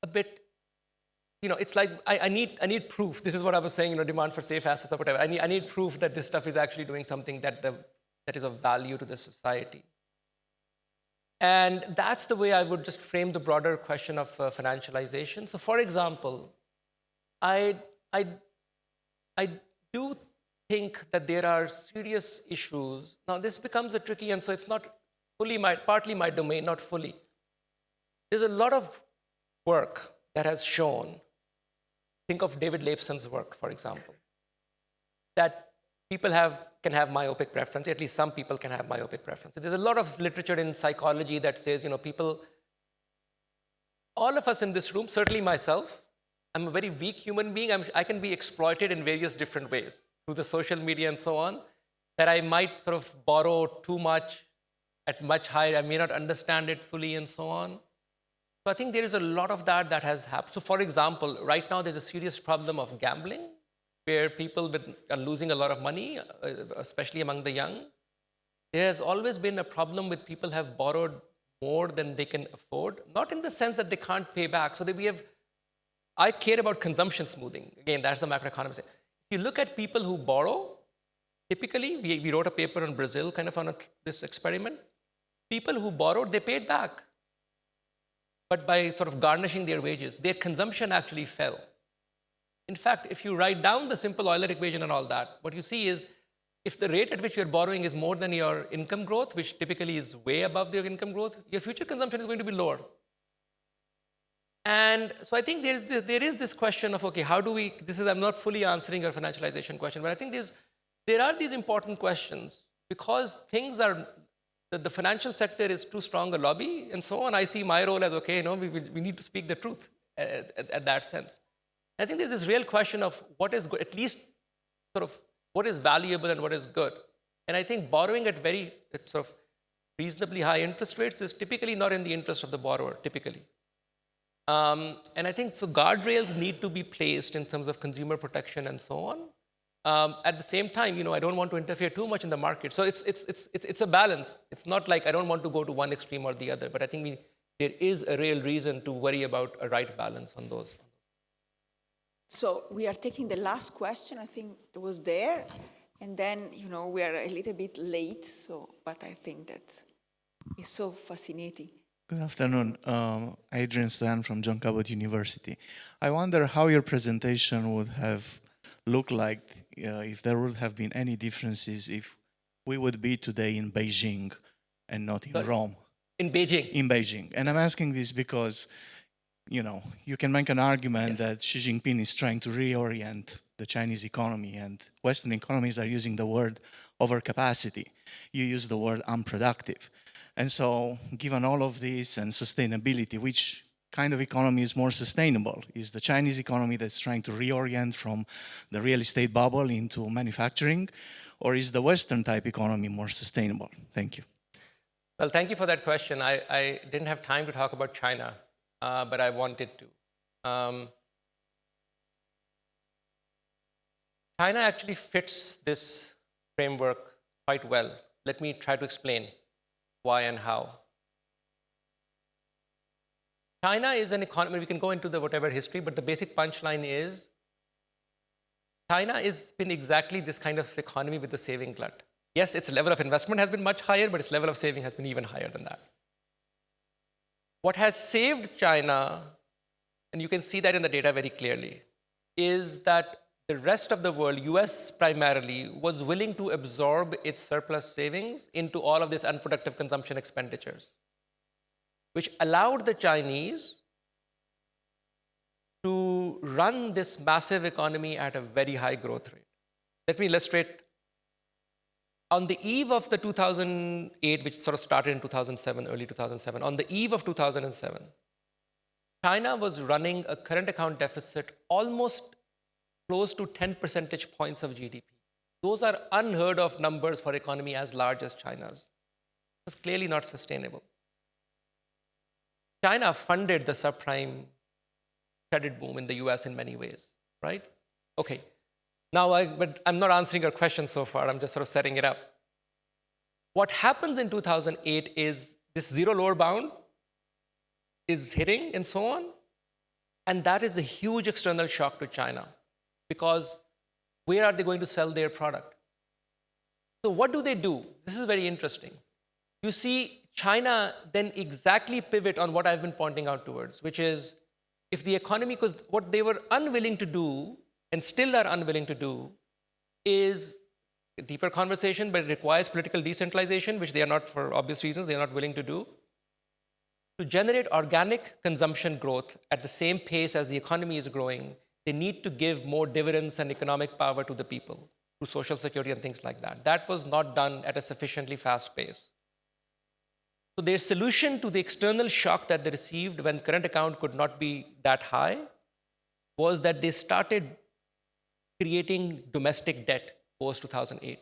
a bit, it's like I need proof. This is what I was saying, demand for safe assets or whatever. I need proof that this stuff is actually doing something that is of value to the society. And that's the way I would just frame the broader question of financialization. So, for example, I do think that there are serious issues. Now, this becomes a tricky, and so it's not fully partly my domain, not fully. There's a lot of work that has shown, think of David Leibson's work, for example, that people can have myopic preference, at least some people can have myopic preference. There's a lot of literature in psychology that says, people, all of us in this room, certainly myself, I'm a very weak human being. I can be exploited in various different ways through the social media and so on, that I might sort of borrow too much at much higher, I may not understand it fully and so on. So I think there is a lot of that has happened. So for example, right now there's a serious problem of gambling, where people are losing a lot of money, especially among the young. There has always been a problem with people have borrowed more than they can afford, not in the sense that they can't pay back. So that I care about consumption smoothing. Again, that's the macroeconomist. If you look at people who borrow, typically, we wrote a paper on Brazil, kind of on this experiment. People who borrowed, they paid back. But by sort of garnishing their wages, their consumption actually fell. In fact, if you write down the simple Euler equation and all that, what you see is if the rate at which you're borrowing is more than your income growth, which typically is way above your income growth, your future consumption is going to be lower. And so I think there is this question of, okay, how do we, I'm not fully answering your financialization question, but I think there are these important questions because things are, the financial sector is too strong a lobby and so on. I see my role as, okay, we need to speak the truth at that sense. I think there's this real question of what is good, at least sort of what is valuable and what is good. And I think borrowing at very sort of reasonably high interest rates is typically not in the interest of the borrower, typically. And I think so guardrails need to be placed in terms of consumer protection and so on. At the same time, I don't want to interfere too much in the market. So it's a balance. It's not like I don't want to go to one extreme or the other, but I think there is a real reason to worry about a right balance on those. So we are taking the last question. I think it was there. And then, we are a little bit late, but I think that it's so fascinating. Good afternoon. Adrian Stan from John Cabot University. I wonder how your presentation would have looked like if there would have been any differences if we would be today in Beijing and not in Rome. In Beijing? In Beijing. And I'm asking this because, you can make an argument that Xi Jinping is trying to reorient the Chinese economy, and Western economies are using the word overcapacity. You use the word unproductive. And so, given all of this and sustainability, which kind of economy is more sustainable? Is the Chinese economy that's trying to reorient from the real estate bubble into manufacturing, or is the Western type economy more sustainable? Thank you. Well, thank you for that question. I didn't have time to talk about China, but I wanted to. China actually fits this framework quite well. Let me try to explain why and how. China is an economy, we can go into the whatever history, but the basic punchline is China has been exactly this kind of economy with the saving glut. Yes, its level of investment has been much higher, but its level of saving has been even higher than that. What has saved China, and you can see that in the data very clearly, is that the rest of the world, US primarily, was willing to absorb its surplus savings into all of this unproductive consumption expenditures, which allowed the Chinese to run this massive economy at a very high growth rate. Let me illustrate. On the eve of the 2008, which sort of started in 2007, early 2007, on the eve of 2007, China was running a current account deficit almost close to 10 percentage points of GDP. Those are unheard of numbers for an economy as large as China's. It was clearly not sustainable. China funded the subprime credit boom in the US in many ways, right? Okay. Now, but I'm not answering your question so far. I'm just sort of setting it up. What happens in 2008 is this zero lower bound is hitting and so on. And that is a huge external shock to China because where are they going to sell their product? So what do? This is very interesting. You see China then exactly pivot on what I've been pointing out towards, which is if the economy, because what they were unwilling to do and still are unwilling to do is a deeper conversation, but it requires political decentralization, which they are not, for obvious reasons, they are not willing to do. To generate organic consumption growth at the same pace as the economy is growing, they need to give more dividends and economic power to the people through social security and things like that. That was not done at a sufficiently fast pace. So their solution to the external shock that they received when current account could not be that high was that they started creating domestic debt post-2008.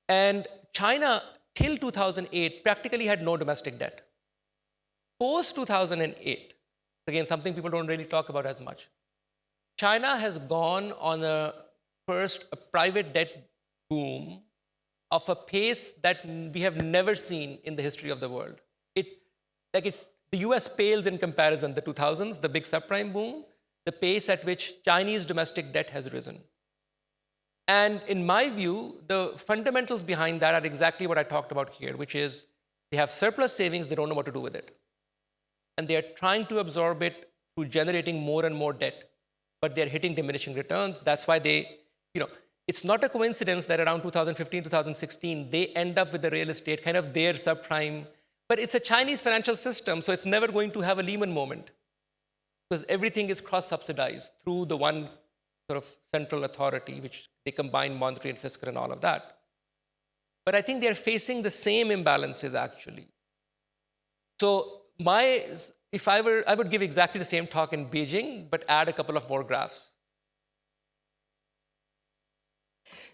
And China, till 2008, practically had no domestic debt. Post-2008, again, something people don't really talk about as much, China has gone on a private debt boom of a pace that we have never seen in the history of the world. The US pales in comparison, the 2000s, the big subprime boom, the pace at which Chinese domestic debt has risen. And in my view, the fundamentals behind that are exactly what I talked about here, which is they have surplus savings, they don't know what to do with it. And they are trying to absorb it through generating more and more debt, but they're hitting diminishing returns. That's why it's not a coincidence that around 2015, 2016, they end up with the real estate, kind of their subprime. But it's a Chinese financial system, so it's never going to have a Lehman moment because everything is cross-subsidized through the one sort of central authority, which they combine monetary and fiscal and all of that. But I think they're facing the same imbalances, actually. So I would give exactly the same talk in Beijing, but add a couple of more graphs.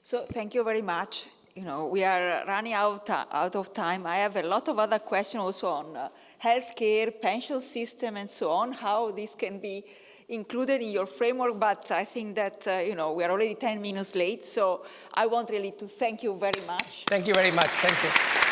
So thank you very much. We are running out of time. I have a lot of other questions also on healthcare, pension system, and so on, how this can be included in your framework, but I think that, we are already 10 minutes late, so I want really to thank you very much. Thank you very much. Thank you.